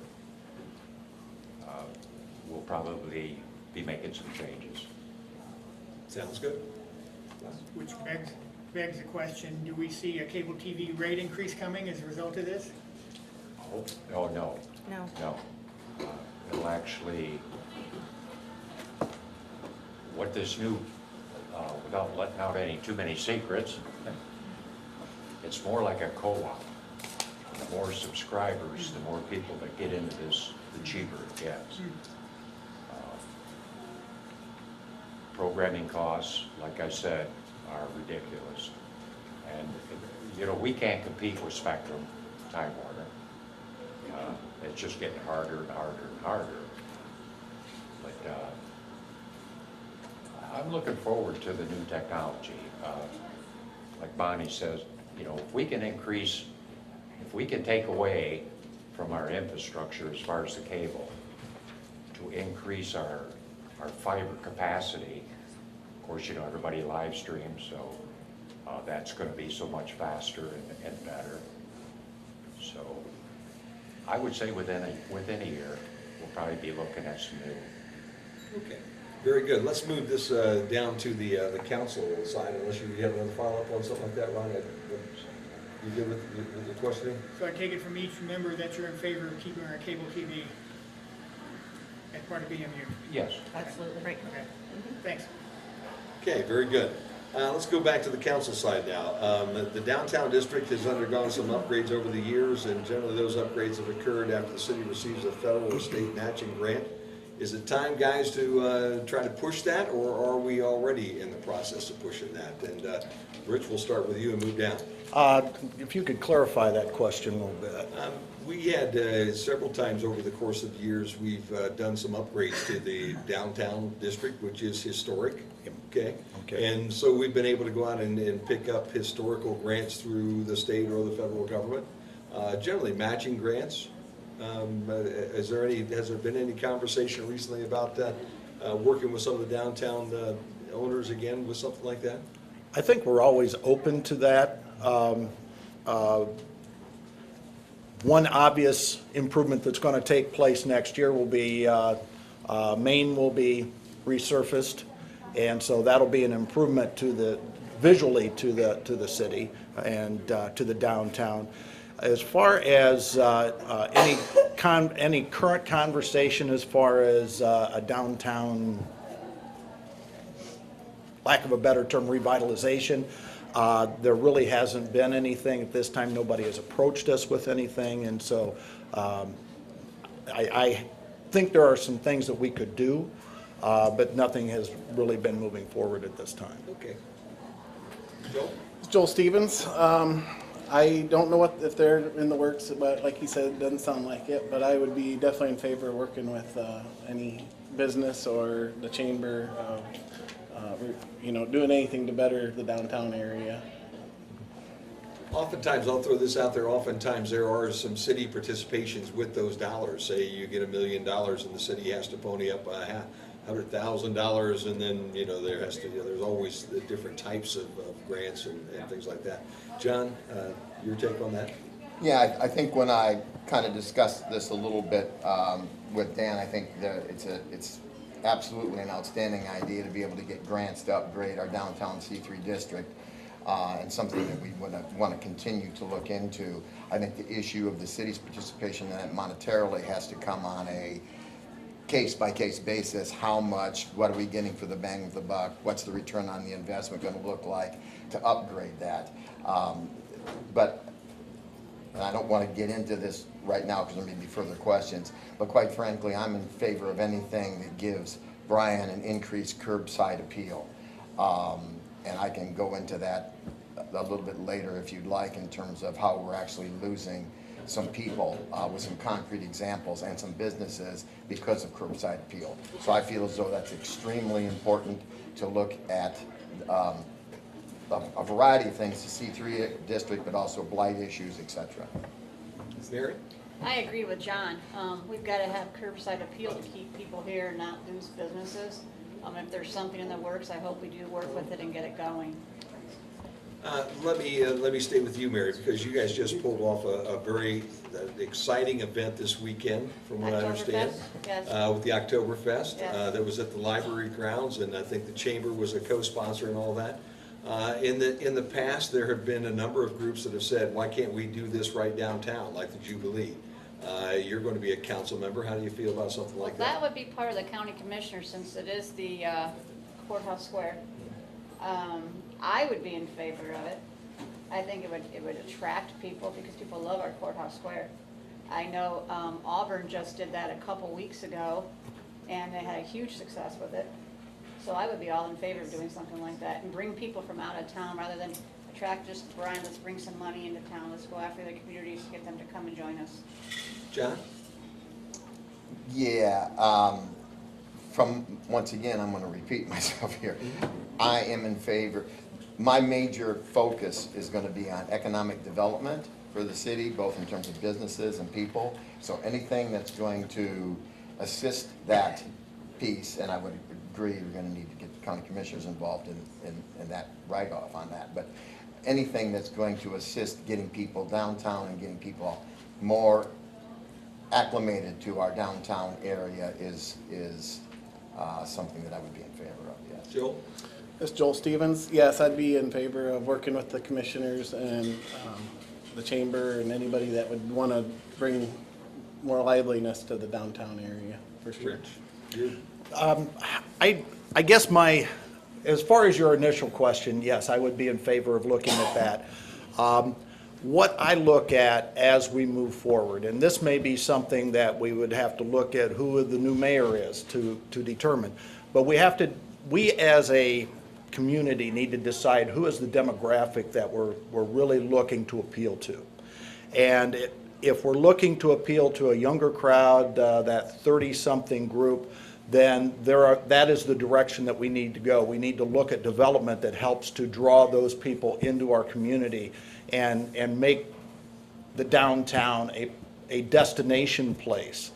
[SPEAKER 9] we'll probably be making some changes.
[SPEAKER 1] Sounds good.
[SPEAKER 17] Which begs the question, do we see a cable TV rate increase coming as a result of this?
[SPEAKER 9] Oh, no.
[SPEAKER 7] No.
[SPEAKER 9] No. It'll actually, what this new, without letting out too many secrets, it's more like a co-op. The more subscribers, the more people that get into this, the cheaper it gets. Programming costs, like I said, are ridiculous. And, we can't compete with Spectrum, Time Warner. It's just getting harder and harder and harder. But I'm looking forward to the new technology. Like Bonnie says, you know, if we can take away from our infrastructure as far as the cable to increase our fiber capacity. Of course, you know, everybody live streams, so that's going to be so much faster and better. So I would say within a year, we'll probably be looking at some new.
[SPEAKER 1] Okay, very good. Let's move this down to the council side, unless you have another follow-up on something like that, Ron. You good with the questioning?
[SPEAKER 17] So I take it from each member that you're in favor of keeping our cable TV as part of BMU?
[SPEAKER 9] Yes.
[SPEAKER 7] Absolutely.
[SPEAKER 17] Great, okay. Thanks.
[SPEAKER 1] Okay, very good. Let's go back to the council side now. The downtown district has undergone some upgrades over the years, and generally those upgrades have occurred after the city receives a federal or state matching grant. Is it time, guys, to try to push that, or are we already in the process of pushing that? And Rich, we'll start with you and move down.
[SPEAKER 6] If you could clarify that question a little bit.
[SPEAKER 1] We had several times over the course of years, we've done some upgrades to the downtown district, which is historic. Okay. And so we've been able to go out and pick up historical grants through the state or the federal government, generally matching grants. Has there been any conversation recently about working with some of the downtown owners again with something like that?
[SPEAKER 6] I think we're always open to that. One obvious improvement that's going to take place next year will be Main will be resurfaced, and so that'll be an improvement visually to the city and to the downtown. As far as any current conversation as far as a downtown, lack of a better term, revitalization, there really hasn't been anything at this time. Nobody has approached us with anything, and so I think there are some things that we could do, but nothing has really been moving forward at this time.
[SPEAKER 1] Okay. Joel?
[SPEAKER 5] Joel Stevens. I don't know if they're in the works, but like he said, it doesn't sound like it. But I would be definitely in favor of working with any business or the chamber, you know, doing anything to better the downtown area.
[SPEAKER 1] Oftentimes, I'll throw this out there, oftentimes there are some city participations with those dollars. Say you get $1 million and the city has to pony up $100,000, and then, you know, there has to, there's always the different types of grants and things like that. John, your take on that?
[SPEAKER 4] Yeah, I think when I kind of discussed this a little bit with Dan, I think that it's absolutely an outstanding idea to be able to get grants to upgrade our downtown C3 district, and something that we want to continue to look into. I think the issue of the city's participation in it monetarily has to come on a case-by-case basis. How much, what are we getting for the bang of the buck? What's the return on the investment going to look like to upgrade that? But and I don't want to get into this right now because there may be further questions, but quite frankly, I'm in favor of anything that gives Bryan an increased curbside appeal. And I can go into that a little bit later if you'd like, in terms of how we're actually losing some people with some concrete examples and some businesses because of curbside appeal. So I feel as though that's extremely important to look at a variety of things, the C3 district, but also blight issues, etc.
[SPEAKER 1] Mary?
[SPEAKER 3] I agree with John. We've got to have curbside appeal to keep people here and not lose businesses. If there's something in the works, I hope we do work with it and get it going.
[SPEAKER 1] Let me stay with you, Mary, because you guys just pulled off a very exciting event this weekend, from what I understand,
[SPEAKER 3] yes.
[SPEAKER 1] with the Oktoberfest.
[SPEAKER 3] Yes.
[SPEAKER 1] That was at the library grounds, and I think the chamber was a co-sponsor and all that. In the past, there have been a number of groups that have said, why can't we do this right downtown, like the Jubilee? You're going to be a council member. How do you feel about something like that?
[SPEAKER 3] That would be part of the county commissioner, since it is the courthouse square. I would be in favor of it. I think it would attract people because people love our courthouse square. I know Auburn just did that a couple weeks ago, and they had a huge success with it. So I would be all in favor of doing something like that and bring people from out of town rather than attract just Bryan, let's bring some money into town, let's go after the communities to get them to come and join us.
[SPEAKER 1] John?
[SPEAKER 4] Yeah, once again, I'm going to repeat myself here. I am in favor. My major focus is going to be on economic development for the city, both in terms of businesses and people. So anything that's going to assist that piece, and I would agree we're going to need to get the county commissioners involved in that write-off on that. But anything that's going to assist getting people downtown and getting people more acclimated to our downtown area is something that I would be in favor of, yes.
[SPEAKER 1] Joel?
[SPEAKER 5] This is Joel Stevens. Yes, I'd be in favor of working with the commissioners and the chamber and anybody that would want to bring more liveliness to the downtown area, for sure.
[SPEAKER 6] I guess as far as your initial question, yes, I would be in favor of looking at that. What I look at as we move forward, and this may be something that we would have to look at who the new mayor is to determine, but we as a community need to decide who is the demographic that we're really looking to appeal to. And if we're looking to appeal to a younger crowd, that 30-something group, then that is the direction that we need to go. We need to look at development that helps to draw those people into our community and make the downtown a destination place.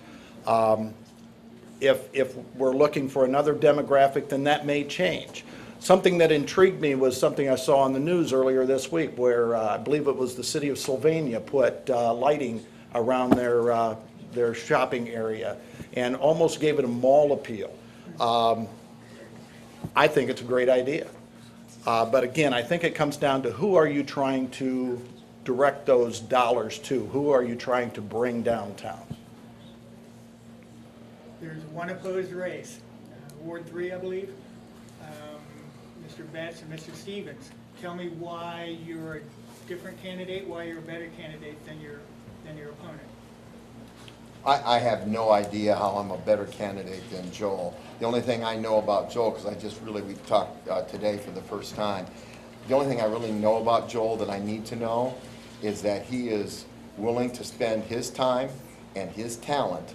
[SPEAKER 6] If we're looking for another demographic, then that may change. Something that intrigued me was something I saw on the news earlier this week where I believe it was the city of Sylvania put lighting around their shopping area and almost gave it a mall appeal. I think it's a great idea. But again, I think it comes down to who are you trying to direct those dollars to? Who are you trying to bring downtown?
[SPEAKER 17] There's one opposed race, Ward 3, I believe. Mr. Betts and Mr. Stevens. Tell me why you're a different candidate, why you're a better candidate than your opponent.
[SPEAKER 4] I have no idea how I'm a better candidate than Joel. The only thing I know about Joel, because we talked today for the first time, the only thing I really know about Joel that I need to know is that he is willing to spend his time and his talent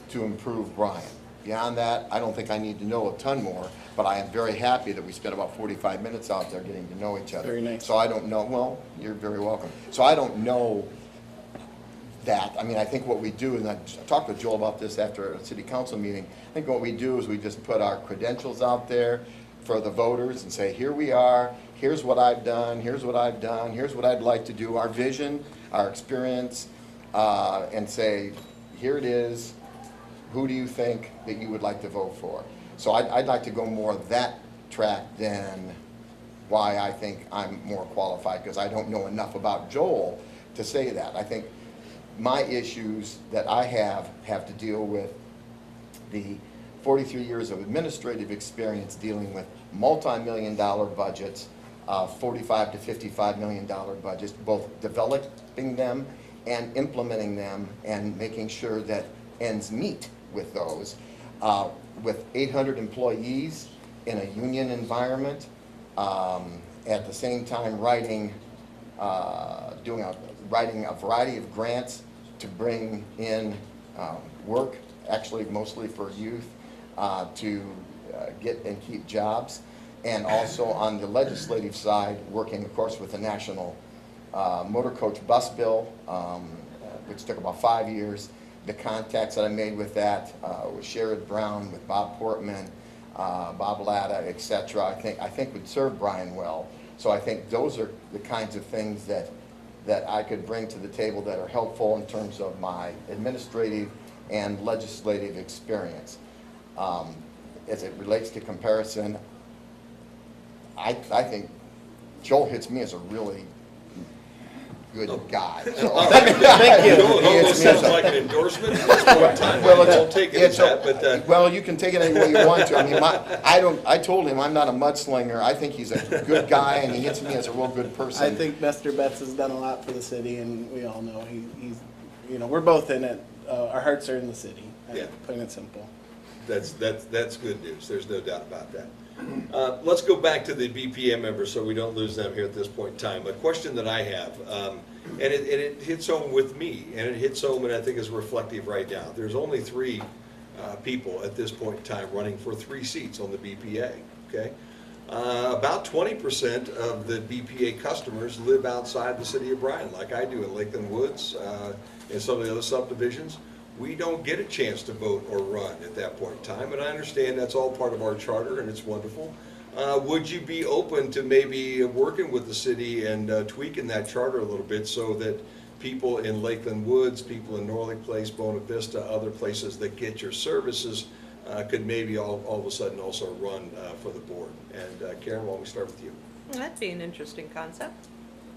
[SPEAKER 4] to improve Bryan. Beyond that, I don't think I need to know a ton more, but I am very happy that we spent about 45 minutes out there getting to know each other.
[SPEAKER 5] Very nice.
[SPEAKER 4] So I don't know, well, you're very welcome. So I don't know that. I mean, I think what we do, and I talked to Joel about this after a city council meeting, I think what we do is we just put our credentials out there for the voters and say, here we are, here's what I've done, here's what I've done, here's what I'd like to do, our vision, our experience, and say, here it is, who do you think that you would like to vote for? So I'd like to go more that track than why I think I'm more qualified, because I don't know enough about Joel to say that. I think my issues that I have to deal with the 43 years of administrative experience dealing with multi-million-dollar budgets, $45 to $55 million budgets, both developing them and implementing them and making sure that ends meet with those. With 800 employees in a union environment, at the same time writing a variety of grants to bring in work, actually mostly for youth, to get and keep jobs. And also on the legislative side, working of course with the national motor coach bus bill, which took about 5 years. The contacts that I made with that, with Sherrod Brown, with Bob Portman, Bob Latta, etc., I think would serve Bryan well. So I think those are the kinds of things that I could bring to the table that are helpful in terms of my administrative and legislative experience. As it relates to comparison, I think Joel hits me as a really good guy. So,
[SPEAKER 1] thank you. It almost sounds like an endorsement at this point in time. Well, I'll take it as that, but
[SPEAKER 4] well, you can take it any way you want to. I mean, I told him I'm not a mudslinger. I think he's a good guy, and he hits me as a real good person.
[SPEAKER 5] I think Mr. Betts has done a lot for the city, and we all know he's, we're both in it. Our hearts are in the city.
[SPEAKER 1] Yeah.
[SPEAKER 5] Plain and simple.
[SPEAKER 1] That's good news. There's no doubt about that. Let's go back to the BPA members so we don't lose them here at this point in time. A question that I have, and it hits home with me, and it hits home and I think is reflective right now. There's only 3 people at this point in time running for 3 seats on the BPA, okay? About 20% of the BPA customers live outside the city of Bryan, like I do in Lakeland Woods and some of the other subdivisions. We don't get a chance to vote or run at that point in time, and I understand that's all part of our charter and it's wonderful. Would you be open to maybe working with the city and tweaking that charter a little bit so that people in Lakeland Woods, people in Norley Place, Bona Vista, other places that get your services could maybe all of a sudden also run for the board? And Karen, why don't we start with you?
[SPEAKER 7] That'd be an interesting concept,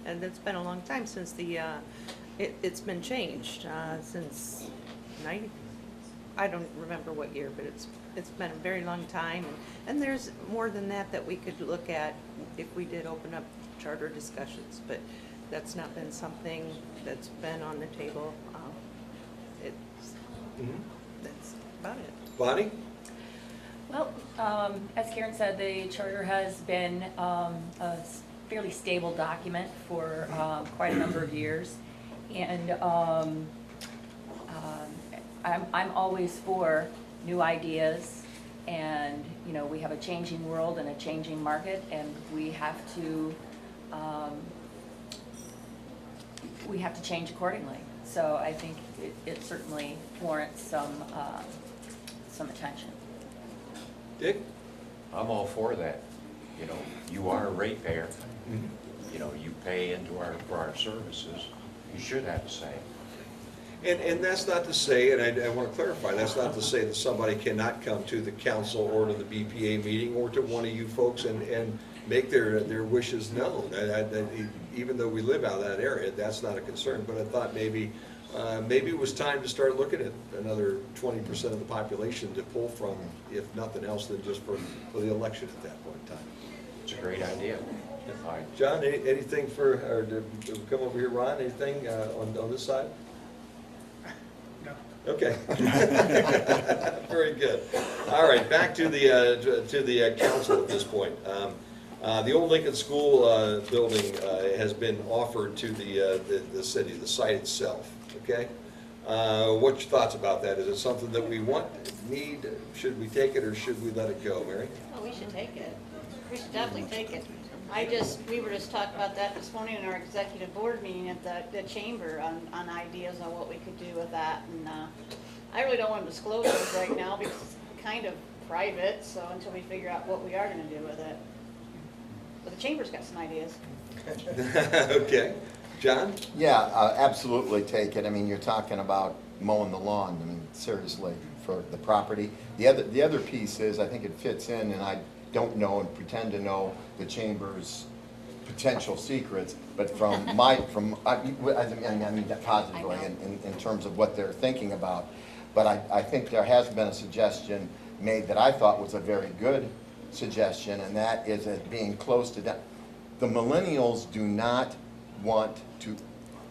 [SPEAKER 7] and it's been a long time since it's been changed, since I don't remember what year, but it's been a very long time, and there's more than that we could look at if we did open up charter discussions, but that's not been something that's been on the table. That's about it.
[SPEAKER 1] Bonnie?
[SPEAKER 8] Well, as Karen said, the charter has been a fairly stable document for quite a number of years, and I'm always for new ideas, and you know, we have a changing world and a changing market, and we have to change accordingly. So I think it certainly warrants some attention.
[SPEAKER 1] Dick?
[SPEAKER 9] I'm all for that. You know, you are a ratepayer. You know, you pay for our services. You should have a say.
[SPEAKER 1] And that's not to say, and I want to clarify, that's not to say that somebody cannot come to the council or to the BPA meeting or to one of you folks and make their wishes known. Even though we live out of that area, that's not a concern. But I thought maybe it was time to start looking at another 20% of the population to pull from, if nothing else than just for the election at that point in time.
[SPEAKER 9] It's a great idea.
[SPEAKER 1] John, anything or to come over here, Ron, anything on this side?
[SPEAKER 17] No.
[SPEAKER 1] Okay. Very good. All right, back to the council at this point. The old Lincoln School building has been offered to the city, the site itself. Okay. What's your thoughts about that? Is it something that we want, need? Should we take it or should we let it go, Mary?
[SPEAKER 3] Oh, we should take it. We should definitely take it. We were just talking about that this morning in our executive board meeting at the chamber on ideas on what we could do with that. And I really don't want to disclose those right now because it's kind of private, so until we figure out what we are going to do with it. But the chamber's got some ideas.
[SPEAKER 1] Okay. John?
[SPEAKER 4] Yeah, absolutely take it. I mean, you're talking about mowing the lawn, I mean, seriously, for the property. The other piece is, I think it fits in, and I don't know and pretend to know the chamber's potential secrets, but I mean that positively in terms of what they're thinking about. But I think there has been a suggestion made that I thought was a very good suggestion, and that is as being close to that. The millennials do not want to,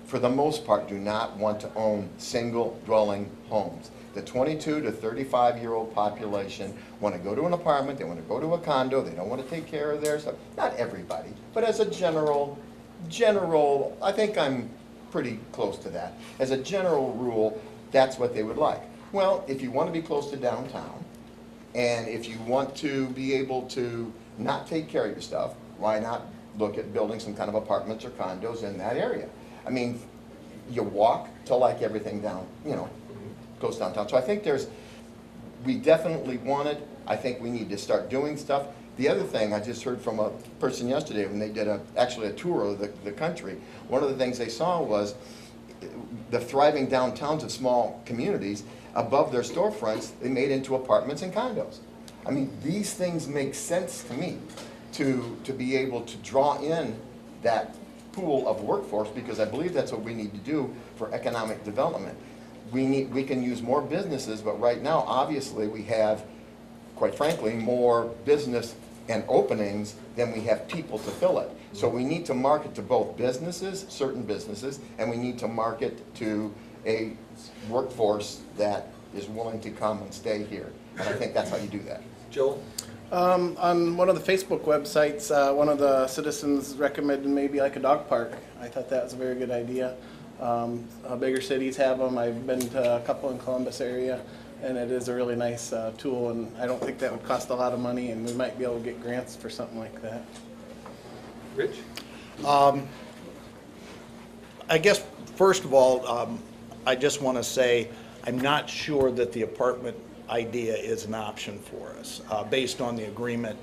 [SPEAKER 4] for the most part, do not want to own single dwelling homes. The 22 to 35-year-old population want to go to an apartment, they want to go to a condo, they don't want to take care of their stuff. Not everybody, but as a general, I think I'm pretty close to that. As a general rule, that's what they would like. Well, if you want to be close to downtown, and if you want to be able to not take care of your stuff, why not look at building some kind of apartments or condos in that area? I mean, you walk to like everything down, you know, goes downtown. So I think we definitely want it. I think we need to start doing stuff. The other thing, I just heard from a person yesterday when they did actually a tour of the country, one of the things they saw was the thriving downtowns of small communities. Above their storefronts, they made into apartments and condos. I mean, these things make sense to me to be able to draw in that pool of workforce, because I believe that's what we need to do for economic development. We can use more businesses, but right now, obviously, we have, quite frankly, more business and openings than we have people to fill it. So we need to market to both businesses, certain businesses, and we need to market to a workforce that is willing to come and stay here. And I think that's how you do that.
[SPEAKER 1] Joel?
[SPEAKER 5] On one of the Facebook websites, one of the citizens recommended maybe like a dog park. I thought that was a very good idea. Bigger cities have them. I've been to a couple in Columbus area, and it is a really nice tool, and I don't think that would cost a lot of money, and we might be able to get grants for something like that.
[SPEAKER 1] Rich?
[SPEAKER 6] I guess, first of all, I just want to say I'm not sure that the apartment idea is an option for us, based on the agreement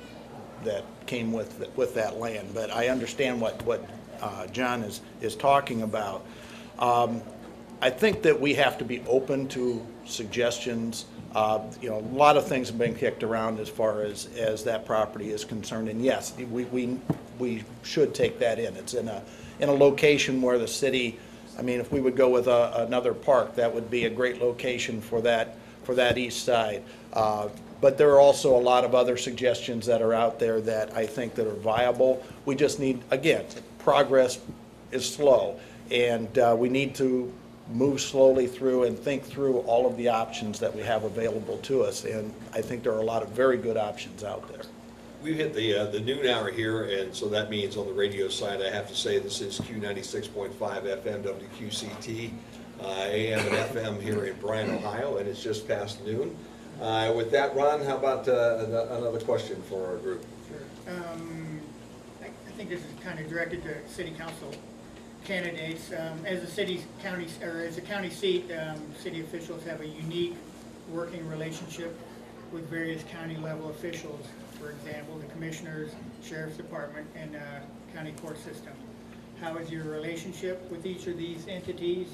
[SPEAKER 6] that came with that land. But I understand what John is talking about. I think that we have to be open to suggestions. You know, a lot of things have been kicked around as far as that property is concerned, and yes, we should take that in. It's in a location where the city, I mean, if we would go with another park, that would be a great location for that east side. But there are also a lot of other suggestions that are out there that I think that are viable. We just need, again, progress is slow, and we need to move slowly through and think through all of the options that we have available to us, and I think there are a lot of very good options out there.
[SPEAKER 1] We've hit the noon hour here, and so that means on the radio side, I have to say this is Q96.5 FM WQCT, AM and FM here in Bryan, Ohio, and it's just past noon. With that, Ron, how about another question for our group?
[SPEAKER 17] Sure. I think this is kind of directed to city council candidates. As a county seat, city officials have a unique working relationship with various county level officials. For example, the commissioners, sheriff's department, and county court system. How is your relationship with each of these entities,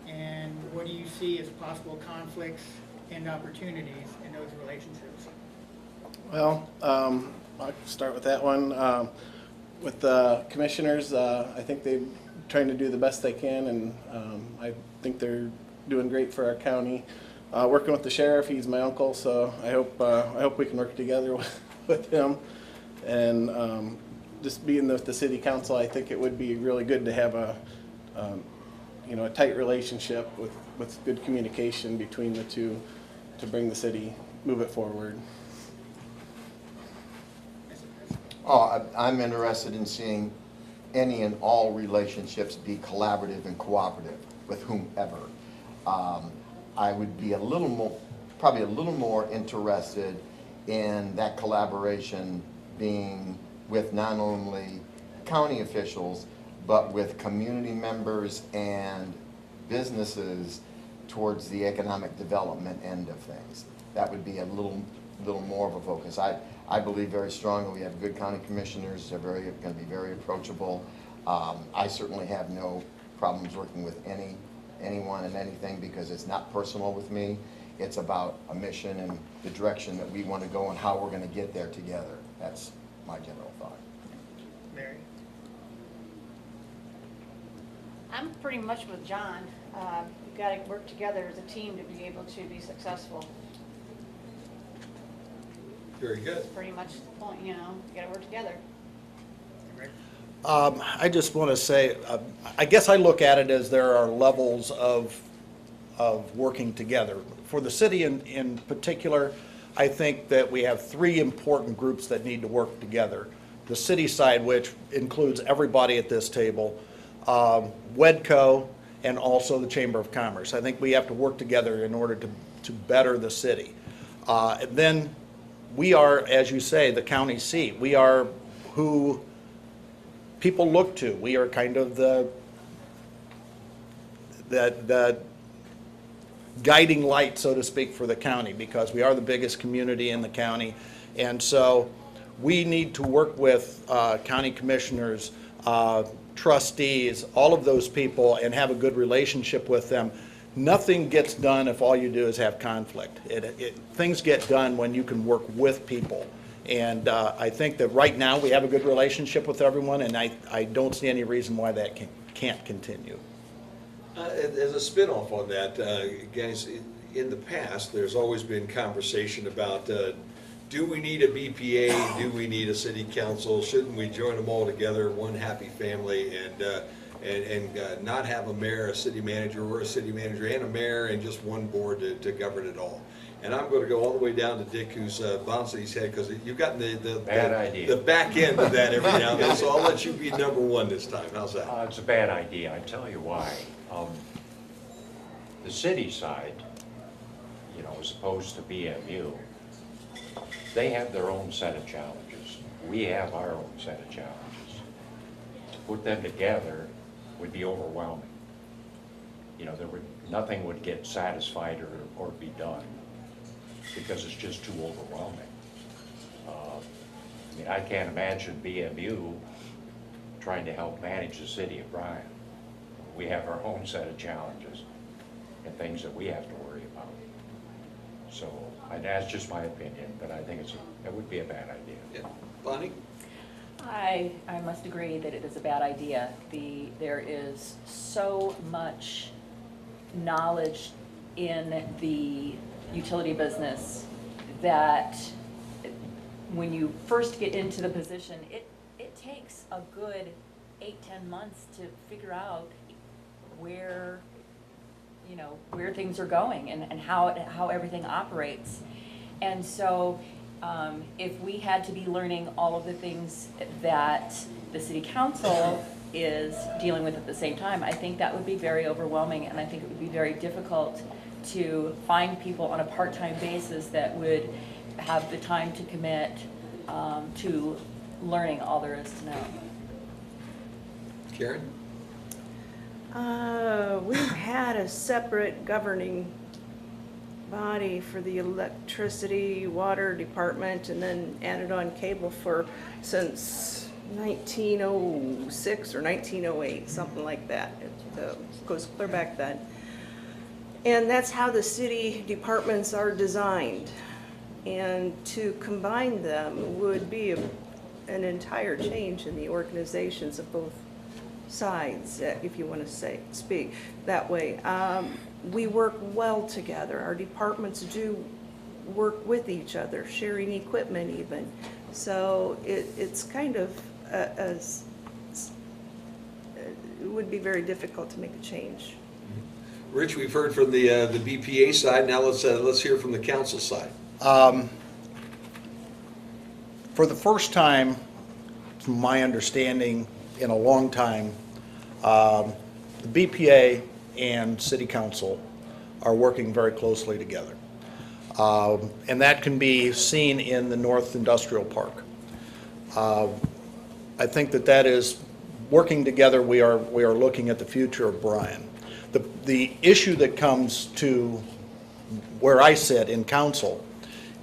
[SPEAKER 17] and what do you see as possible conflicts and opportunities in those relationships?
[SPEAKER 5] Well, I'll start with that one. With the commissioners, I think they're trying to do the best they can, and I think they're doing great for our county. Working with the sheriff, he's my uncle, so I hope we can work together with him. And just being with the city council, I think it would be really good to have a tight relationship with good communication between the two to bring the city, move it forward.
[SPEAKER 4] I'm interested in seeing any and all relationships be collaborative and cooperative with whomever. I would be probably a little more interested in that collaboration being with not only county officials, but with community members and businesses towards the economic development end of things. That would be a little more of a focus. I believe very strongly we have good county commissioners. They're going to be very approachable. I certainly have no problems working with anyone and anything, because it's not personal with me. It's about a mission and the direction that we want to go and how we're going to get there together. That's my general thought.
[SPEAKER 17] Mary?
[SPEAKER 3] I'm pretty much with John. We've got to work together as a team to be able to be successful.
[SPEAKER 1] Very good.
[SPEAKER 3] That's pretty much the point, you got to work together.
[SPEAKER 6] I just want to say, I guess I look at it as there are levels of working together. For the city in particular, I think that we have three important groups that need to work together. The city side, which includes everybody at this table, WEDCO, and also the Chamber of Commerce. I think we have to work together in order to better the city. And then we are, as you say, the county seat. We are who people look to. We are kind of the guiding light, so to speak, for the county, because we are the biggest community in the county. And so we need to work with county commissioners, trustees, all of those people, and have a good relationship with them. Nothing gets done if all you do is have conflict. Things get done when you can work with people. And I think that right now we have a good relationship with everyone, and I don't see any reason why that can't continue.
[SPEAKER 1] As a spin-off on that, guys, in the past, there's always been conversation about do we need a BPA? Do we need a city council? Shouldn't we join them all together, one happy family, and not have a mayor, a city manager, or a city manager and a mayor, and just one board to govern it all? And I'm going to go all the way down to Dick, who's bouncing his head, because you've gotten
[SPEAKER 9] Bad idea.
[SPEAKER 1] the back end of that every now and then. So I'll let you be number one this time. How's that?
[SPEAKER 9] It's a bad idea. I tell you why. The city side, you know, as opposed to BMU, they have their own set of challenges. We have our own set of challenges. To put them together would be overwhelming. You know, nothing would get satisfied or be done because it's just too overwhelming. I mean, I can't imagine BMU trying to help manage the city of Bryan. We have our own set of challenges and things that we have to worry about. So, and that's just my opinion, but I think it would be a bad idea.
[SPEAKER 1] Yeah. Bonnie?
[SPEAKER 8] I must agree that it is a bad idea. There is so much knowledge in the utility business that when you first get into the position, it takes a good 8-10 months to figure out where things are going and how everything operates. And so if we had to be learning all of the things that the city council is dealing with at the same time, I think that would be very overwhelming, and I think it would be very difficult to find people on a part-time basis that would have the time to commit to learning all there is to know.
[SPEAKER 1] Karen?
[SPEAKER 7] We've had a separate governing body for the electricity, water department, and then added on cable since 1906 or 1908, something like that. It goes clear back then. And that's how the city departments are designed. And to combine them would be an entire change in the organizations of both sides, if you want to speak that way. We work well together. Our departments do work with each other, sharing equipment even. So it's kind of it would be very difficult to make a change.
[SPEAKER 1] Rich, we've heard from the BPA side. Now let's hear from the council side.
[SPEAKER 6] For the first time, to my understanding, in a long time, the BPA and City Council are working very closely together. And that can be seen in the North Industrial Park. I think that is working together. We are looking at the future of Bryan. The issue that comes to where I sit in council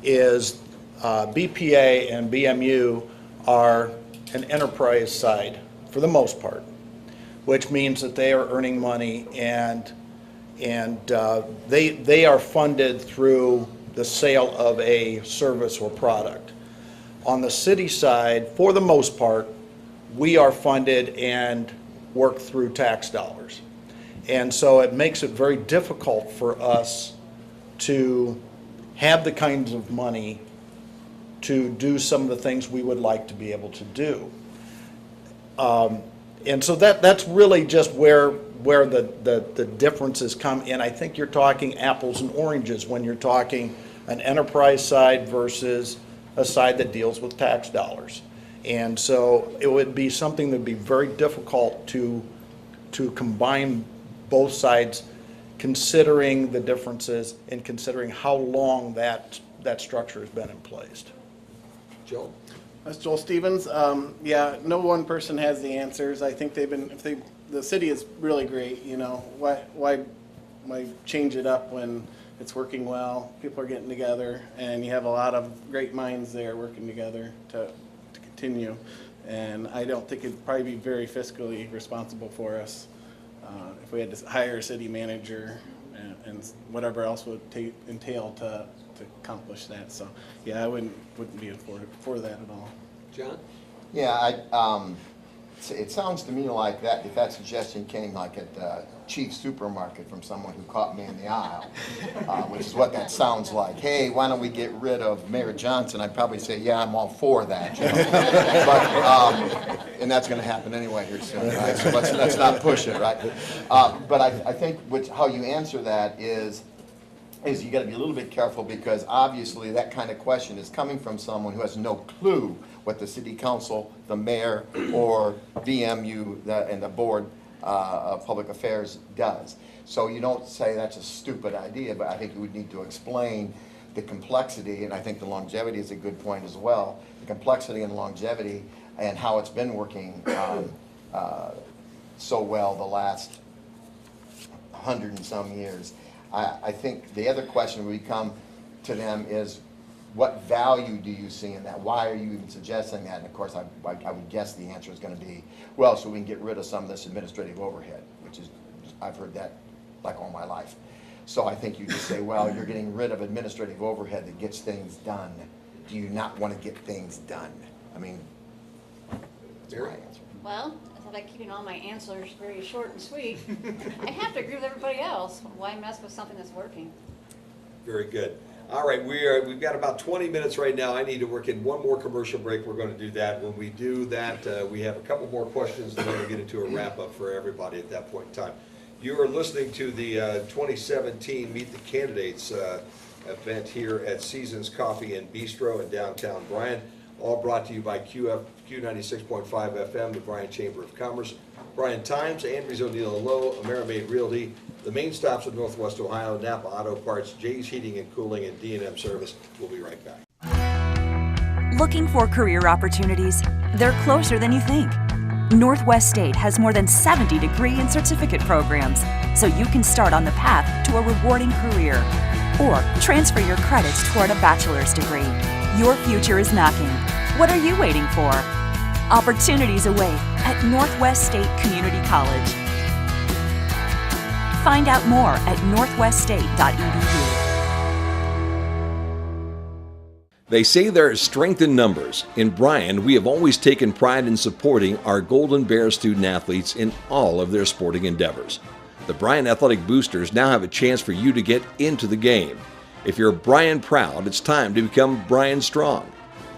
[SPEAKER 6] is BPA and BMU are an enterprise side for the most part, which means that they are earning money and they are funded through the sale of a service or product. On the city side, for the most part, we are funded and work through tax dollars. And so it makes it very difficult for us to have the kinds of money to do some of the things we would like to be able to do. And so that's really just where the differences come in. I think you're talking apples and oranges when you're talking an enterprise side versus a side that deals with tax dollars. And so it would be something that would be very difficult to combine both sides, considering the differences and considering how long that structure has been in place.
[SPEAKER 1] Joel?
[SPEAKER 5] That's Joel Stevens. Yeah, no one person has the answers. I think the city is really great, you know. Why change it up when it's working well? People are getting together, and you have a lot of great minds there working together to continue. And I don't think it'd probably be very fiscally responsible for us if we had to hire a city manager and whatever else would entail to accomplish that. So yeah, I wouldn't be for that at all.
[SPEAKER 1] John?
[SPEAKER 4] Yeah, it sounds to me like that, if that suggestion came like at the Chief Supermarket from someone who caught me in the aisle, which is what that sounds like. Hey, why don't we get rid of Mayor Johnson? I'd probably say, yeah, I'm all for that. You know? But, and that's going to happen anyway here soon, right? So let's not push it, right? But I think how you answer that is is you gotta be a little bit careful, because obviously that kind of question is coming from someone who has no clue what the city council, the mayor, or VMU and the board of public affairs does. So you don't say that's a stupid idea, but I think you would need to explain the complexity, and I think the longevity is a good point as well, the complexity and longevity and how it's been working so well the last 100 and some years. I think the other question we come to them is, what value do you see in that? Why are you even suggesting that? And of course, I would guess the answer is going to be, well, so we can get rid of some of this administrative overhead, which is, I've heard that like all my life. So I think you just say, well, you're getting rid of administrative overhead that gets things done. Do you not want to get things done? I mean, that's my answer.
[SPEAKER 3] Well, I like keeping all my answers very short and sweet. I have to agree with everybody else. Why mess with something that's working?
[SPEAKER 1] Very good. All right, we've got about 20 minutes right now. I need to work in one more commercial break. We're going to do that. When we do that, we have a couple more questions, and then we'll get into a wrap-up for everybody at that point in time. You are listening to the 2017 Meet the Candidates event here at Seasons Coffee and Bistro in downtown Bryan, all brought to you by Q96.5 FM, the Bryan Chamber of Commerce, Bryan Times, Andrews O'Neill & Lowe, AmeriMade Realty, the main stops of Northwest Ohio, Napa Auto Parts, Jay's Heating and Cooling, and D&M Service. We'll be right back.
[SPEAKER 10] Looking for career opportunities? They're closer than you think. Northwest State has more than 70 degree and certificate programs, so you can start on the path to a rewarding career or transfer your credits toward a bachelor's degree. Your future is knocking. What are you waiting for? Opportunities await at Northwest State Community College. Find out more at northweststate.edu.
[SPEAKER 1] They say there is strength in numbers. In Bryan, we have always taken pride in supporting our Golden Bear student athletes in all of their sporting endeavors. The Bryan Athletic Boosters now have a chance for you to get into the game. If you're Bryan proud, it's time to become Bryan strong.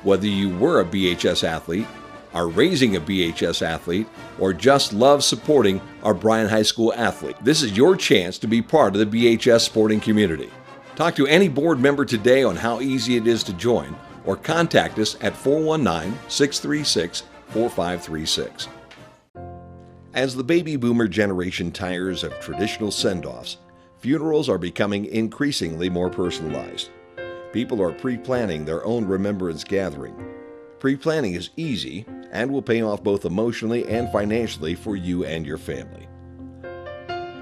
[SPEAKER 1] Whether you were a BHS athlete, are raising a BHS athlete, or just love supporting our Bryan High School athlete, this is your chance to be part of the BHS sporting community. Talk to any board member today on how easy it is to join, or contact us at 419-636-4536. As the baby boomer generation tires of traditional send-offs, funerals are becoming increasingly more personalized. People are pre-planning their own remembrance gathering. Pre-planning is easy and will pay off both emotionally and financially for you and your family.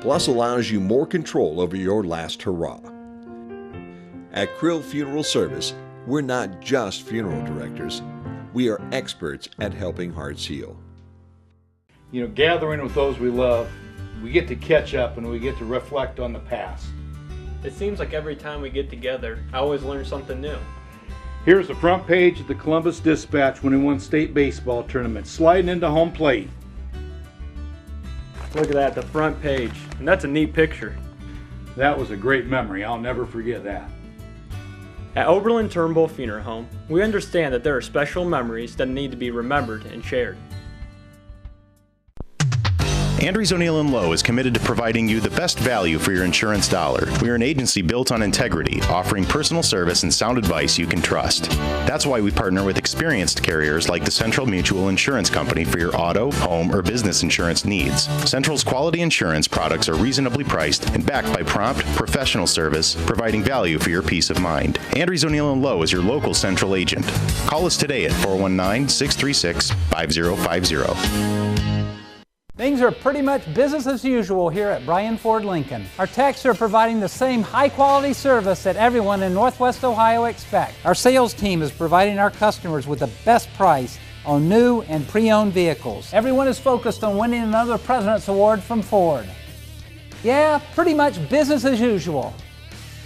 [SPEAKER 1] Plus allows you more control over your last hurrah. At Krill Funeral Service, we're not just funeral directors. We are experts at helping hearts heal.
[SPEAKER 11] You know, gathering with those we love, we get to catch up and we get to reflect on the past.
[SPEAKER 12] It seems like every time we get together, I always learn something new.
[SPEAKER 11] Here's the front page of the Columbus Dispatch when he won state baseball tournament, sliding into home plate.
[SPEAKER 12] Look at that, the front page. And that's a neat picture.
[SPEAKER 11] That was a great memory. I'll never forget that.
[SPEAKER 12] At Oberlin Turnbull Funeral Home, we understand that there are special memories that need to be remembered and shared.
[SPEAKER 13] Andrews O'Neill & Lowe is committed to providing you the best value for your insurance dollar. We are an agency built on integrity, offering personal service and sound advice you can trust. That's why we partner with experienced carriers like the Central Mutual Insurance Company for your auto, home, or business insurance needs. Central's quality insurance products are reasonably priced and backed by prompt, professional service, providing value for your peace of mind. Andrews O'Neill & Lowe is your local Central agent. Call us today at 419-636-5050.
[SPEAKER 14] Things are pretty much business as usual here at Bryan Ford Lincoln. Our techs are providing the same high-quality service that everyone in Northwest Ohio expects. Our sales team is providing our customers with the best price on new and pre-owned vehicles. Everyone is focused on winning another President's Award from Ford. Yeah, pretty much business as usual.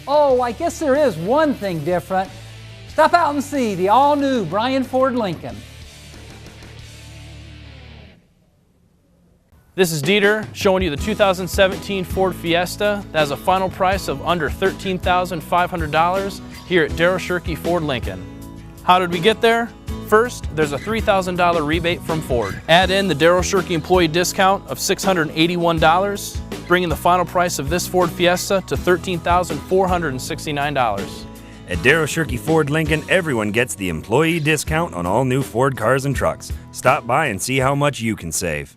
[SPEAKER 14] Oh, I guess there is one thing different. Stop out and see the all-new Bryan Ford Lincoln.
[SPEAKER 15] This is Dieter showing you the 2017 Ford Fiesta that has a final price of under $13,500 here at Darryl Shirkey Ford Lincoln. How did we get there? First, there's a $3,000 rebate from Ford. Add in the Darryl Shirkey employee discount of $681, bringing the final price of this Ford Fiesta to $13,469.
[SPEAKER 16] At Darrow Shirky Ford Lincoln, everyone gets the employee discount on all new Ford cars and trucks. Stop by and see how much you can save.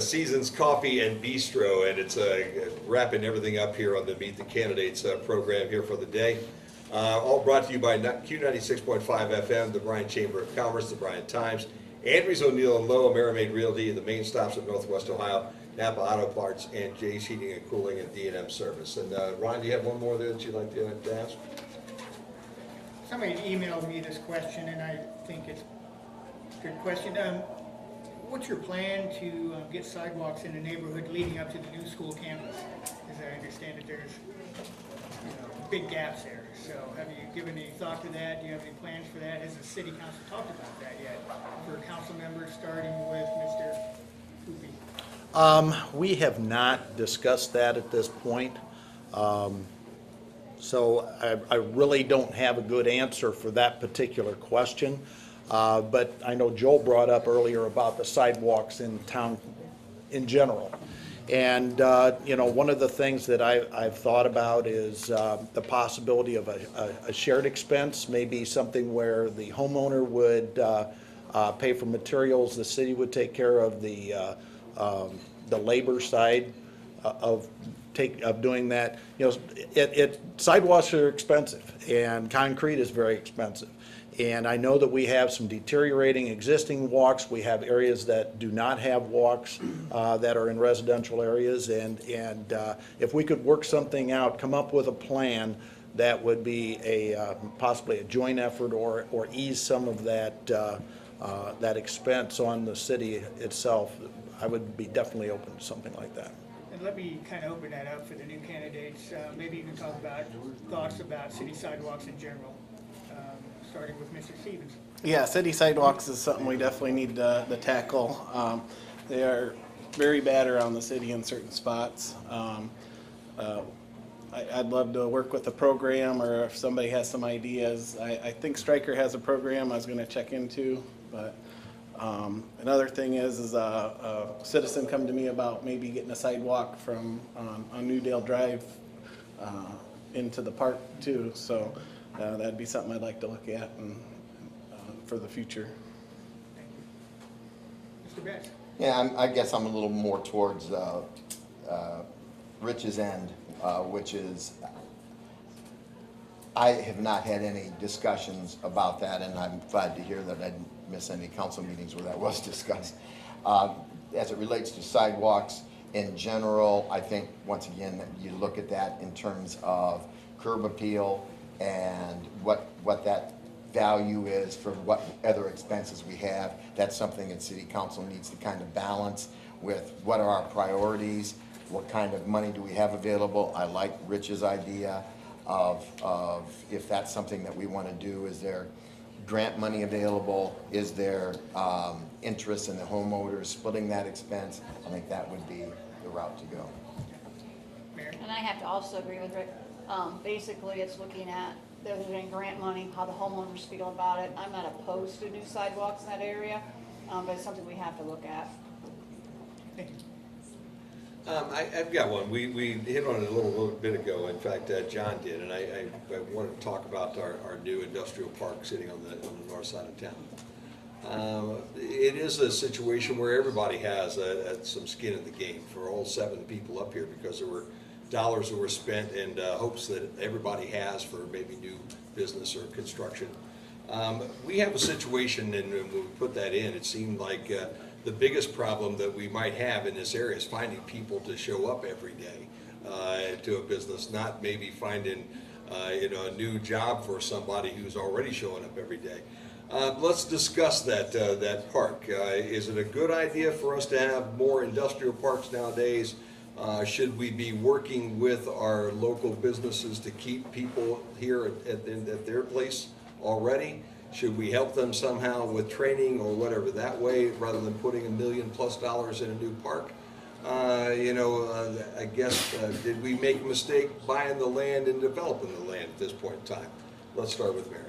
[SPEAKER 1] Seasons Coffee and Bistro, and it's wrapping everything up here on the Meet the Candidates program here for the day. All brought to you by Q96.5 FM, the Bryan Chamber of Commerce, the Bryan Times, Andrews O'Neill and Lowe, Merrimaid Realty, the main stops of Northwest Ohio, Napa Auto Parts, and Jay's Heating and Cooling and D&M Service. And Ron, do you have one more there that you'd like to ask?
[SPEAKER 17] Somebody emailed me this question, and I think it's a good question. What's your plan to get sidewalks in the neighborhood leading up to the new school campus? As I understand it, there's big gaps there. So have you given any thought to that? Do you have any plans for that? Has the city council talked about that yet? For council members, starting with Mr. Hoopy?
[SPEAKER 6] We have not discussed that at this point. So I really don't have a good answer for that particular question. But I know Joel brought up earlier about the sidewalks in town in general. And, one of the things that I've thought about is the possibility of a shared expense, maybe something where the homeowner would pay for materials, the city would take care of the labor side of doing that. Sidewalks are expensive, and concrete is very expensive. And I know that we have some deteriorating existing walks. We have areas that do not have walks that are in residential areas. And if we could work something out, come up with a plan that would be possibly a joint effort or ease some of that expense on the city itself, I would be definitely open to something like that.
[SPEAKER 17] And let me kind of open that up for the new candidates. Maybe you can talk about thoughts about city sidewalks in general. Starting with Mr. Stevens.
[SPEAKER 5] Yeah, city sidewalks is something we definitely need to tackle. They are very bad around the city in certain spots. I'd love to work with a program, or if somebody has some ideas. I think Stryker has a program I was going to check into, but another thing is a citizen come to me about maybe getting a sidewalk from on Newdale Drive into the park too. So that'd be something I'd like to look at and for the future.
[SPEAKER 17] Mr. Betts.
[SPEAKER 4] Yeah, I guess I'm a little more towards Rich's end, which is I have not had any discussions about that, and I'm glad to hear that I didn't miss any council meetings where that was discussed. As it relates to sidewalks in general, I think once again that you look at that in terms of curb appeal and what that value is for what other expenses we have. That's something that city council needs to kind of balance with what are our priorities, what kind of money do we have available. I like Rich's idea of if that's something that we want to do, is there grant money available? Is there interest in the homeowners splitting that expense? I think that would be the route to go.
[SPEAKER 3] And I have to also agree with Rick. Basically, it's looking at there's any grant money, how the homeowners feel about it. I'm not opposed to new sidewalks in that area, but it's something we have to look at.
[SPEAKER 1] I've got one. We hit on it a little bit ago. In fact, John did, and I wanted to talk about our new industrial park sitting on the north side of town. It is a situation where everybody has some skin in the game for all 7 people up here, because there were dollars that were spent and hopes that everybody has for maybe new business or construction. We have a situation, and when we put that in, it seemed like the biggest problem that we might have in this area is finding people to show up every day to a business, not maybe finding a new job for somebody who's already showing up every day. Let's discuss that park. Is it a good idea for us to have more industrial parks nowadays? Should we be working with our local businesses to keep people here at their place already? Should we help them somehow with training or whatever that way, rather than putting $1 million+ in a new park? I guess, did we make a mistake buying the land and developing the land at this point in time? Let's start with Mary.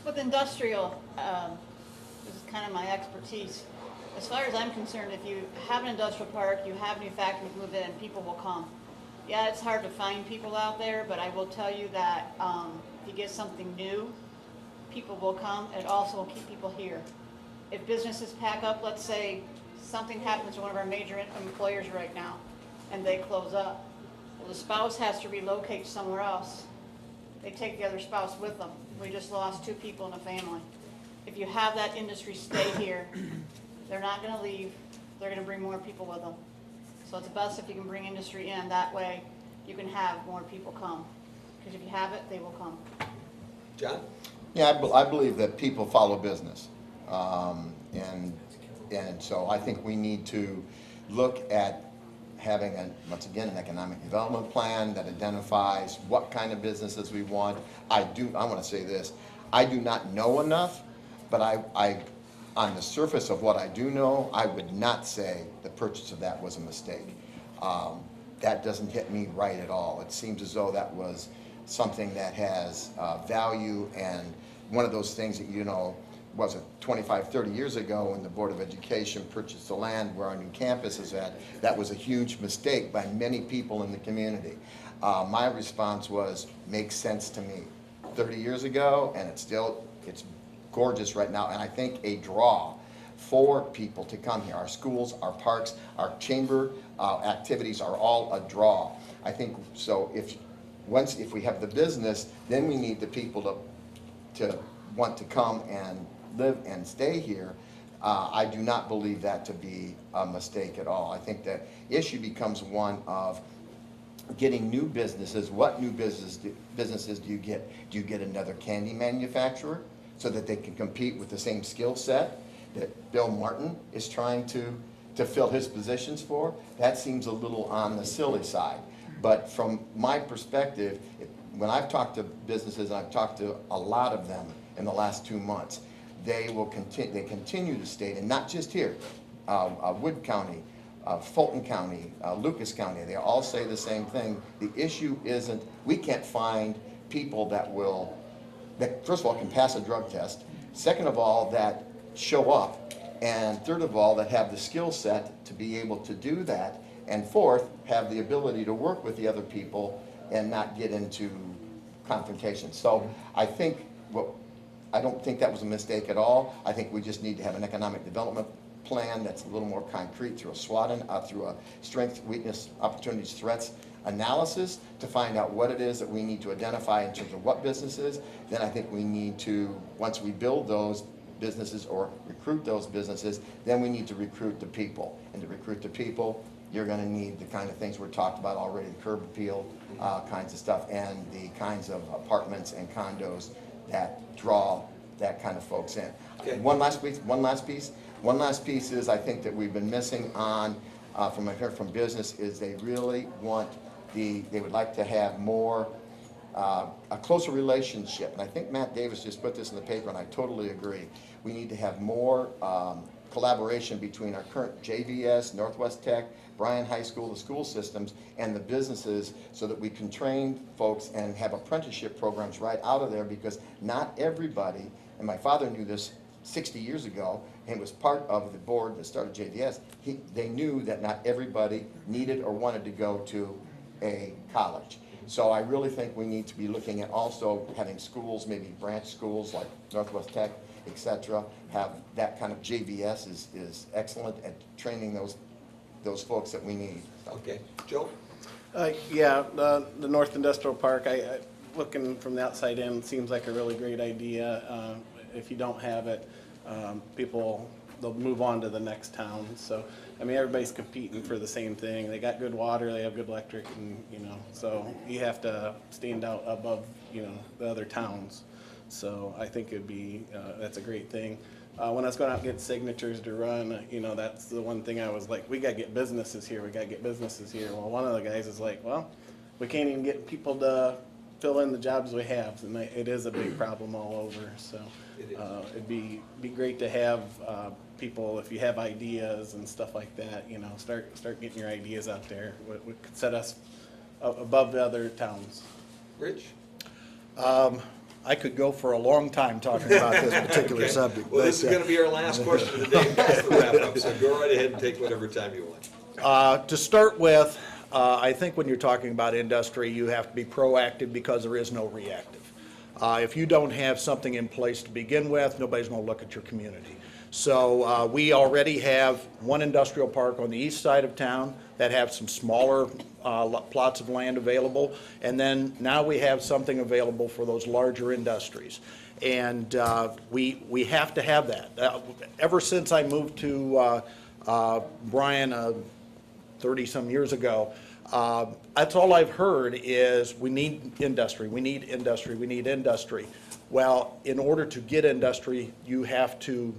[SPEAKER 3] With industrial, this is kind of my expertise. As far as I'm concerned, if you have an industrial park, you have new factories move in, people will come. Yeah, it's hard to find people out there, but I will tell you that if you get something new, people will come, and it also will keep people here. If businesses pack up, let's say something happens to one of our major employers right now, and they close up, well, the spouse has to relocate somewhere else. They take the other spouse with them. We just lost 2 people in a family. If you have that industry stay here, they're not going to leave. They're going to bring more people with them. So it's best if you can bring industry in. That way you can have more people come. Because if you have it, they will come.
[SPEAKER 1] John?
[SPEAKER 4] Yeah, I believe that people follow business. And so I think we need to look at having, once again, an economic development plan that identifies what kind of businesses we want. I want to say this, I do not know enough, but I on the surface of what I do know, I would not say the purchase of that was a mistake. That doesn't hit me right at all. It seems as though that was something that has value, and one of those things that, you know, was it 25, 30 years ago when the Board of Education purchased the land where our new campus is at. That was a huge mistake by many people in the community. My response was, makes sense to me. 30 years ago, and it's gorgeous right now, and I think a draw for people to come here. Our schools, our parks, our chamber activities are all a draw. I think so. If we have the business, then we need the people to want to come and live and stay here. I do not believe that to be a mistake at all. I think the issue becomes one of getting new businesses. What new businesses do you get? Do you get another candy manufacturer so that they can compete with the same skill set that Bill Martin is trying to fill his positions for? That seems a little on the silly side. But from my perspective, when I've talked to businesses, and I've talked to a lot of them in the last 2 months, they continue to state, and not just here, Wood County, Fulton County, Lucas County, they all say the same thing. The issue isn't, we can't find people that first of all can pass a drug test, second of all that show up, and third of all that have the skill set to be able to do that, and fourth, have the ability to work with the other people and not get into confrontation. So I don't think that was a mistake at all. I think we just need to have an economic development plan that's a little more concrete through a SWOT, through a strength, weakness, opportunities, threats analysis to find out what it is that we need to identify in terms of what businesses. Then I think we need to, once we build those businesses or recruit those businesses, then we need to recruit the people. And to recruit the people, you're going to need the kind of things we're talked about already, the curb appeal kinds of stuff, and the kinds of apartments and condos that draw that kind of folks in. Okay. One last piece is I think that we've been missing on, from I heard from business, is they really want they would like to have more, a closer relationship. And I think Matt Davis just put this in the paper, and I totally agree. We need to have more collaboration between our current JVS, Northwest Tech, Bryan High School, the school systems, and the businesses, so that we can train folks and have apprenticeship programs right out of there, because not everybody, and my father knew this 60 years ago and was part of the board that started JVS, they knew that not everybody needed or wanted to go to a college. So I really think we need to be looking at also having schools, maybe branch schools like Northwest Tech, etc., have that kind of JVS is excellent at training those folks that we need.
[SPEAKER 1] Okay, Joe?
[SPEAKER 5] Yeah, the North Industrial Park, looking from the outside in, seems like a really great idea. If you don't have it, they'll move on to the next town. So, I mean, everybody's competing for the same thing. They got good water, they have good electric, and, so you have to stand out above, the other towns. So I think that's a great thing. When I was going out and get signatures to run, that's the one thing I was like, we got to get businesses here, Well, one of the guys is like, well, we can't even get people to fill in the jobs we have, and it is a big problem all over. So it'd be great to have people, if you have ideas and stuff like that, start getting your ideas out there. What could set us above the other towns?
[SPEAKER 1] Rich?
[SPEAKER 6] I could go for a long time talking about this particular
[SPEAKER 1] Okay.
[SPEAKER 6] subject.
[SPEAKER 1] Well,
[SPEAKER 6] but,
[SPEAKER 1] this is going to be our last question of the day. That's the wrap up. So go right ahead and take whatever time you want.
[SPEAKER 6] To start with, I think when you're talking about industry, you have to be proactive because there is no reactive. If you don't have something in place to begin with, nobody's going to look at your community. So we already have one industrial park on the east side of town that have some smaller plots of land available, and then now we have something available for those larger industries. And we have to have that. Ever since I moved to Bryan 30-some years ago, that's all I've heard is we need industry, we need industry, we need industry. Well, in order to get industry, you have to,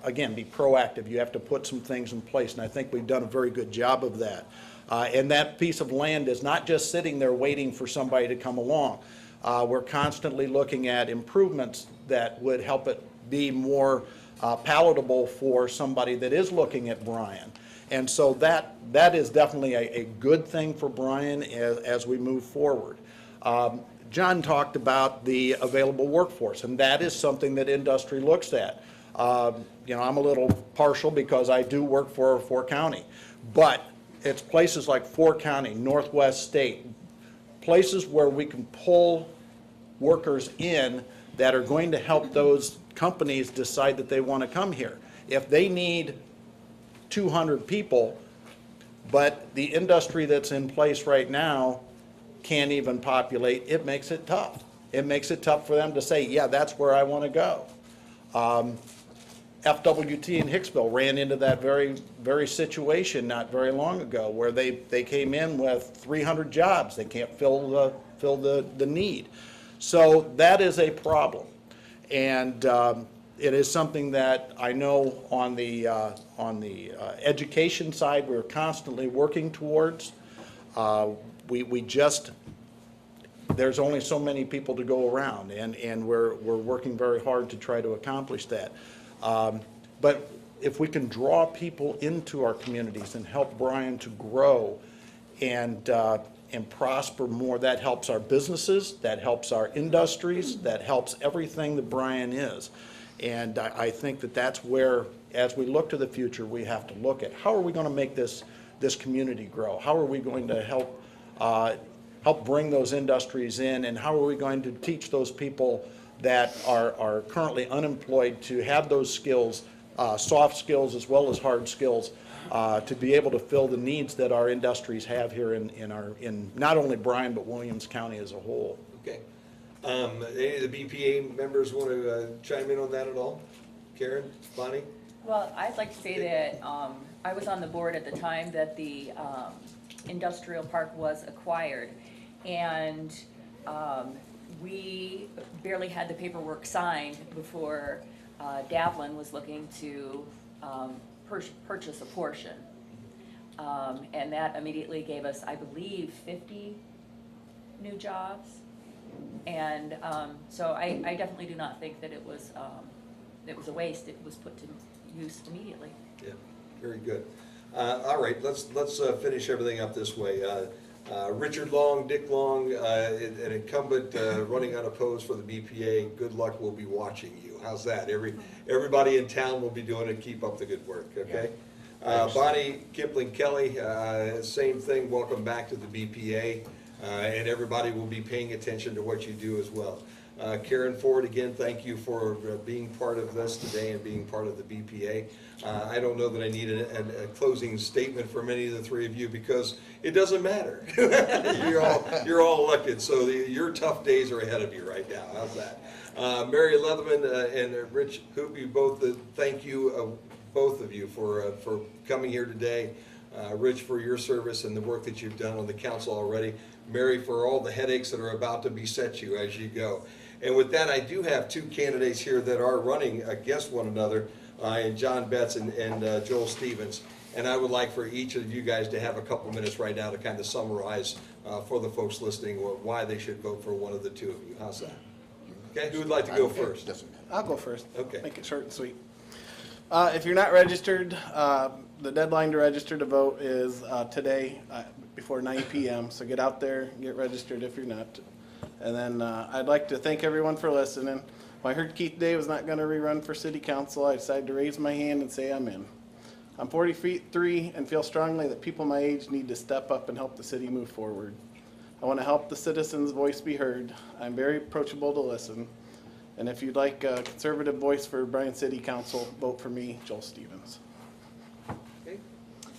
[SPEAKER 6] again, be proactive. You have to put some things in place, and I think we've done a very good job of that. And that piece of land is not just sitting there waiting for somebody to come along. We're constantly looking at improvements that would help it be more palatable for somebody that is looking at Bryan. And so that is definitely a good thing for Bryan as we move forward. John talked about the available workforce, and that is something that industry looks at. You know, I'm a little partial because I do work for Fort County, but it's places like Fort County, Northwest State, places where we can pull workers in that are going to help those companies decide that they want to come here. If they need 200 people, but the industry that's in place right now can't even populate, it makes it tough. It makes it tough for them to say, yeah, that's where I want to go. FWT in Hicksville ran into that very situation not very long ago, where they came in with 300 jobs. They can't fill the need. So that is a problem, and it is something that I know on the education side we're constantly working towards. There's only so many people to go around, and we're working very hard to try to accomplish that. But if we can draw people into our communities and help Bryan to grow and prosper more, that helps our businesses, that helps our industries, that helps everything that Bryan is. And I think that's where, as we look to the future, we have to look at how are we going to make this community grow? How are we going to help bring those industries in, and how are we going to teach those people that are currently unemployed to have those skills, soft skills as well as hard skills, to be able to fill the needs that our industries have here in not only Bryan but Williams County as a whole.
[SPEAKER 1] Okay. Any of the BPA members want to chime in on that at all? Karen, Bonnie?
[SPEAKER 8] Well, I'd like to say that I was on the board at the time that the industrial park was acquired, and we barely had the paperwork signed before Davlin was looking to purchase a portion. And that immediately gave us, I believe, 50 new jobs. And so I definitely do not think that it was a waste. It was put to use immediately.
[SPEAKER 1] Yeah, very good. All right, let's finish everything up this way. Richard Long, Dick Long, an incumbent running unopposed for the BPA. Good luck. We'll be watching you. How's that? Everybody in town will be doing it. Keep up the good work. Okay. Bonnie Kipling Kelly, same thing. Welcome back to the BPA, and everybody will be paying attention to what you do as well. Karen Ford, again, thank you for being part of this today and being part of the BPA. I don't know that I need a closing statement from any of the three of you because it doesn't matter. You're all elected, so your tough days are ahead of you right now. How's that? Mary Leatherman and Rich Hoopy, both thank you, both of you, for coming here today. Rich, for your service and the work that you've done on the council already. Mary, for all the headaches that are about to beset you as you go. And with that, I do have two candidates here that are running against one another, and John Betts and Joel Stevens. And I would like for each of you guys to have a couple minutes right now to kind of summarize for the folks listening why they should vote for one of the two of you. How's that? Okay, who would like to go first?
[SPEAKER 5] I'll go first.
[SPEAKER 1] Okay.
[SPEAKER 5] Make it short and sweet. If you're not registered, the deadline to register to vote is today before 9 p.m. So get out there, get registered if you're not. And then I'd like to thank everyone for listening. When I heard Keith Day was not going to rerun for city council, I decided to raise my hand and say I'm in. I'm 43 and feel strongly that people my age need to step up and help the city move forward. I want to help the citizens' voice be heard. I'm very approachable to listen. And if you'd like a conservative voice for Bryan City Council, vote for me, Joel Stevens.
[SPEAKER 1] Okay,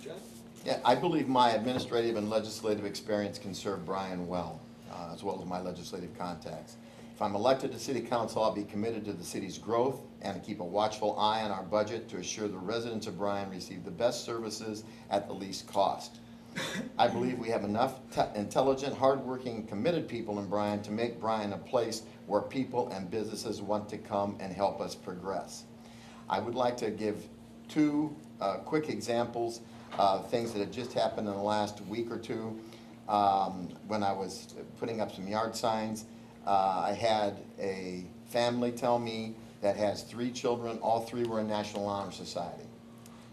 [SPEAKER 1] John?
[SPEAKER 4] Yeah, I believe my administrative and legislative experience can serve Bryan well, as well as my legislative contacts. If I'm elected to City Council, I'll be committed to the city's growth and to keep a watchful eye on our budget to assure the residents of Bryan receive the best services at the least cost. I believe we have enough intelligent, hardworking, committed people in Bryan to make Bryan a place where people and businesses want to come and help us progress. I would like to give two quick examples of things that have just happened in the last week or two. When I was putting up some yard signs, I had a family tell me that has 3 children. All 3 were in National Honor Society.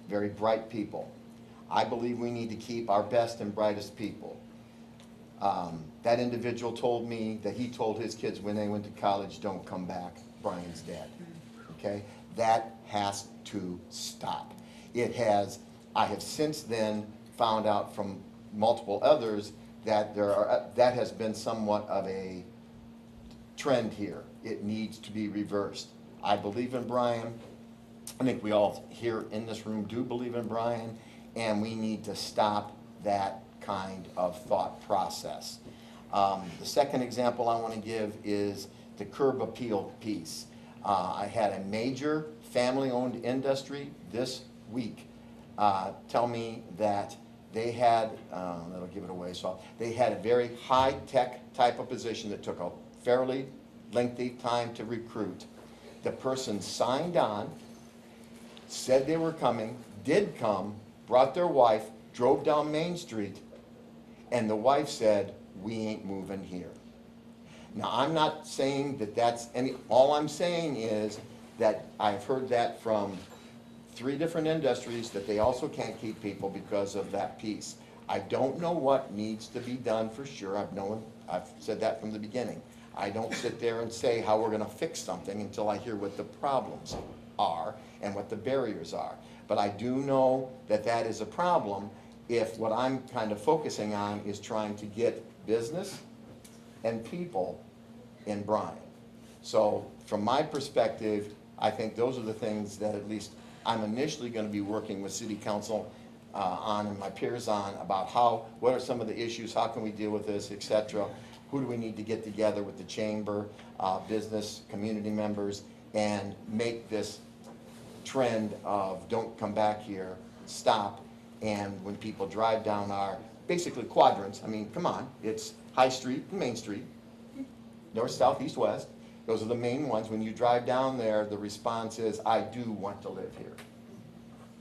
[SPEAKER 4] Very bright people. I believe we need to keep our best and brightest people. That individual told me that he told his kids when they went to college, don't come back, Bryan's dead. Okay? That has to stop. It has, I have since then found out from multiple others that that has been somewhat of a trend here. It needs to be reversed. I believe in Bryan. I think we all here in this room do believe in Bryan, and we need to stop that kind of thought process. The second example I want to give is the curb appeal piece. I had a major family-owned industry this week tell me that they had, that'll give it away, so they had a very high-tech type of position that took a fairly lengthy time to recruit. The person signed on, said they were coming, did come, brought their wife, drove down Main Street, and the wife said, we ain't moving here. Now, I'm not saying that that's any, all I'm saying is that I've heard that from 3 different industries, that they also can't keep people because of that piece. I don't know what needs to be done for sure. I've said that from the beginning. I don't sit there and say how we're going to fix something until I hear what the problems are and what the barriers are. But I do know that that is a problem if what I'm kind of focusing on is trying to get business and people in Bryan. So from my perspective, I think those are the things that at least I'm initially going to be working with City Council on and my peers on about what are some of the issues, how can we deal with this, etc. Who do we need to get together with the chamber, business, community members, and make this trend of don't come back here, stop, and when people drive down our basically quadrants, I mean, come on, it's High Street and Main Street, north, south, east, west. Those are the main ones. When you drive down there, the response is, I do want to live here.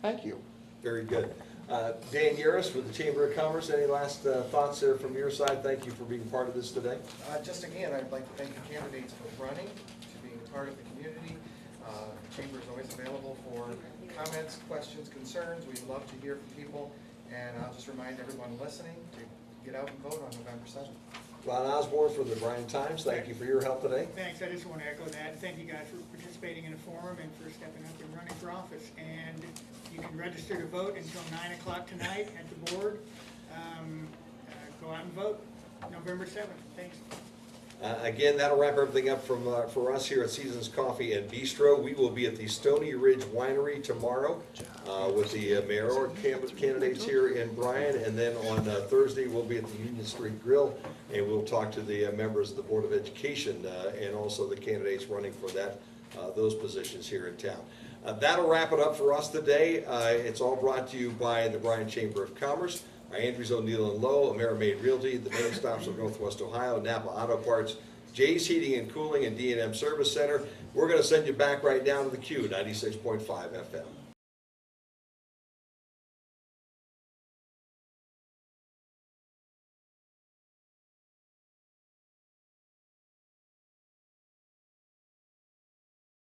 [SPEAKER 4] Thank you.
[SPEAKER 1] Very good. Dan Yaris with the Chamber of Commerce, any last thoughts there from your side? Thank you for being part of this today.
[SPEAKER 2] Just again, I'd like to thank the candidates for running, to being part of the community. The Chamber is always available for comments, questions, concerns. We'd love to hear from people. And I'll just remind everyone listening to get out and vote on November 7th.
[SPEAKER 1] Ron Osborne from the Bryan Times, thank you for your help today.
[SPEAKER 17] Thanks, I just want to echo that. Thank you guys for participating in the forum and for stepping up and running for office. And you can register to vote until 9 o'clock tonight at the board. Go out and vote November 7th. Thanks.
[SPEAKER 1] Again, that'll wrap everything up for us here at Seasons Coffee and Bistro. We will be at the Stony Ridge Winery tomorrow with the mayoral candidates here in Bryan, and then on Thursday we'll be at the Union Street Grill, and we'll talk to the members of the Board of Education and also the candidates running for those positions here in town. That'll wrap it up for us today. It's all brought to you by the Bryan Chamber of Commerce, Andrews O'Neill & Lowe, Amerimaid Realty, the main stops of Northwest Ohio, Napa Auto Parts, Jay's Heating and Cooling, and D&M Service Center. We're going to send you back right down to the Q, 96.5 FM.